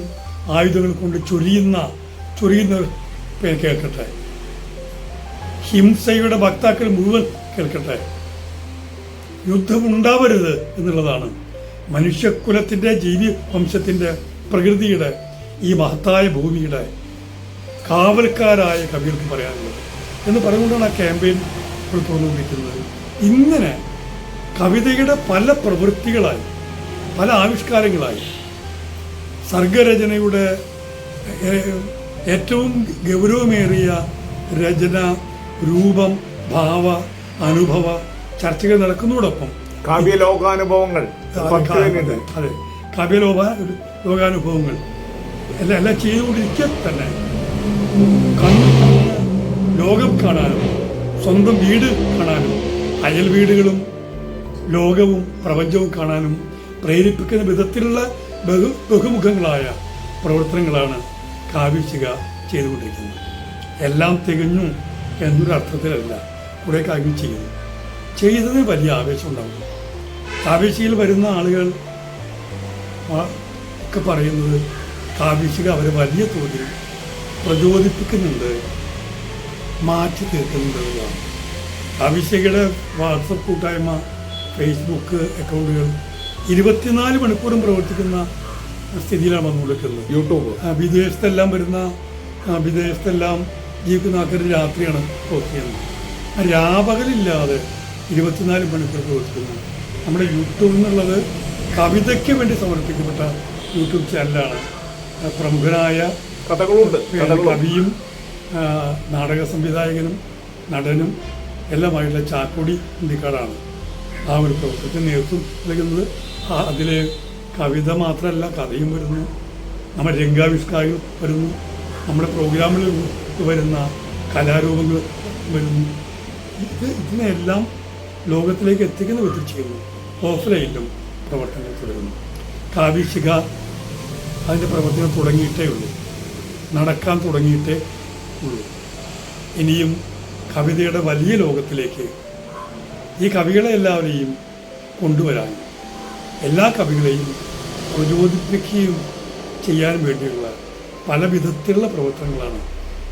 ആയുധങ്ങളും കൊണ്ട് ചൊരിയുന്നവർ കേൾക്കട്ടെ, ഹിംസയുടെ വക്താക്കൾ മുഴുവൻ കേൾക്കട്ടെ. യുദ്ധമുണ്ടാവരുത് എന്നുള്ളതാണ് മനുഷ്യകുലത്തിൻ്റെ, ജീവി വംശത്തിൻ്റെ, പ്രകൃതിയുടെ, ഈ മഹത്തായ ഭൂമിയുടെ കാവൽക്കാരായ കവികൾക്ക് പറയാനുള്ളത് എന്ന് പറഞ്ഞുകൊണ്ടാണ് ആ ക്യാമ്പയിൻ തുറന്നുകൊണ്ടിരിക്കുന്നത്. ഇങ്ങനെ കവിതയുടെ പല പ്രവൃത്തികളായി, പല ആവിഷ്കാരങ്ങളായി, സർഗരചനയുടെ ഏറ്റവും ഗൗരവമേറിയ രചന, രൂപം, ഭാവ, അനുഭവ ചർച്ചകൾ നടക്കുന്നതോടൊപ്പം കാവ്യ ലോകാനുഭവങ്ങൾ അതെ അതെ ലോകാനുഭവങ്ങൾ എല്ലാം ചെയ്തുകൊണ്ടിരിക്കുക തന്നെ ലോകം കാണാനും സ്വന്തം വീട് കാണാനും അയൽ വീടുകളും ലോകവും പ്രപഞ്ചവും കാണാനും പ്രേരിപ്പിക്കുന്ന വിധത്തിലുള്ള ബഹുമുഖങ്ങളായ പ്രവർത്തനങ്ങളാണ് കാവ്യശിഖ ചെയ്തുകൊണ്ടിരിക്കുന്നത്. എല്ലാം തികഞ്ഞു എന്നൊരർത്ഥത്തിലല്ല കുറേ കാര്യം ചെയ്യുന്നു. ചെയ്തതിന് വലിയ ആവേശം ഉണ്ടാകും. കാവ്യശിഖയിൽ വരുന്ന ആളുകൾ ഒക്കെ പറയുന്നത് കാവ്യശിഖ അവരെ വലിയ തോതിൽ പ്രചോദിപ്പിക്കുന്നുണ്ട്, മാറ്റി തീർക്കുന്നുണ്ട് എന്നതാണ്. കാവ്യശിഖയുടെ വാട്സപ്പ് കൂട്ടായ്മ, ഫേസ്ബുക്ക് അക്കൗണ്ടുകൾ 24 മണിക്കൂറും പ്രവർത്തിക്കുന്ന സ്ഥിതിയിലാണ് വന്നുകൊടുക്കുന്നത്. യൂട്യൂബ് വിദേശത്തെല്ലാം ജീവിക്കുന്ന ആൾക്കാർ രാത്രിയാണ് പോസ്റ്റ് ചെയ്യുന്നത്. രാപകലില്ലാതെ 24 മണിക്കൂർ പ്രവർത്തിക്കുന്നു. നമ്മുടെ യൂട്യൂബ് എന്നുള്ളത് കവിതയ്ക്ക് വേണ്ടി സമർപ്പിക്കപ്പെട്ട യൂട്യൂബ് ചാനലാണ്. പ്രമുഖനായ കവിയും നാടക സംവിധായകനും നടനും എല്ലാമായിട്ടുള്ള ചാക്കോടി ഇന്ത്യക്കാടാണ് ആ ഒരു പ്രവർത്തനത്തിന് നേതൃത്വം നൽകുന്നത്. അതിൽ കവിത മാത്രമല്ല, കഥയും വരുന്നു, നമ്മുടെ രംഗാവിഷ്കാരങ്ങൾ വരുന്നു, നമ്മുടെ പ്രോഗ്രാമിൽ വരുന്ന കലാരൂപങ്ങൾ വരുന്നു. ഇതിനെല്ലാം ലോകത്തിലേക്ക് എത്തിക്കുന്ന വിധത്തിൽ ചെയ്യുന്നു. ഓഫ്ലൈനിലും പ്രവർത്തനങ്ങൾ തുടരുന്നു. കാവ്യശിഖ അതിൻ്റെ പ്രവർത്തനം തുടങ്ങിയിട്ടേ ഉള്ളൂ, നടക്കാൻ തുടങ്ങിയിട്ടേ ഉള്ളൂ. ഇനിയും കവിതയുടെ വലിയ ലോകത്തിലേക്ക് ഈ കവികളെ എല്ലാവരെയും കൊണ്ടുവരാൻ, എല്ലാ കവികളെയും പ്രചോദിപ്പിക്കുകയും ചെയ്യാൻ വേണ്ടിയുള്ള പല വിധത്തിലുള്ള പ്രവർത്തനങ്ങളാണ്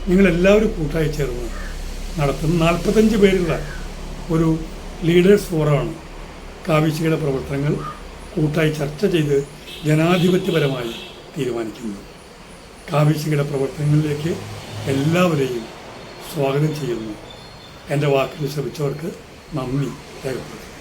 നിങ്ങളെല്ലാവരും കൂട്ടായി ചേർന്ന് നടത്തുന്ന 45 പേരുള്ള ഒരു ലീഡേഴ്സ് ഫോറമാണ് കാവ്യശിഖയുടെ പ്രവർത്തനങ്ങൾ കൂട്ടായി ചർച്ച ചെയ്ത് ജനാധിപത്യപരമായി തീരുമാനിക്കുന്നത്. കാവ്യശിഖയുടെ പ്രവർത്തനങ്ങളിലേക്ക് എല്ലാവരെയും സ്വാഗതം ചെയ്യുന്നു. എൻ്റെ വാക്കിൽ ശ്രമിച്ചവർക്ക് നന്ദി രേഖപ്പെടുത്തുന്നു.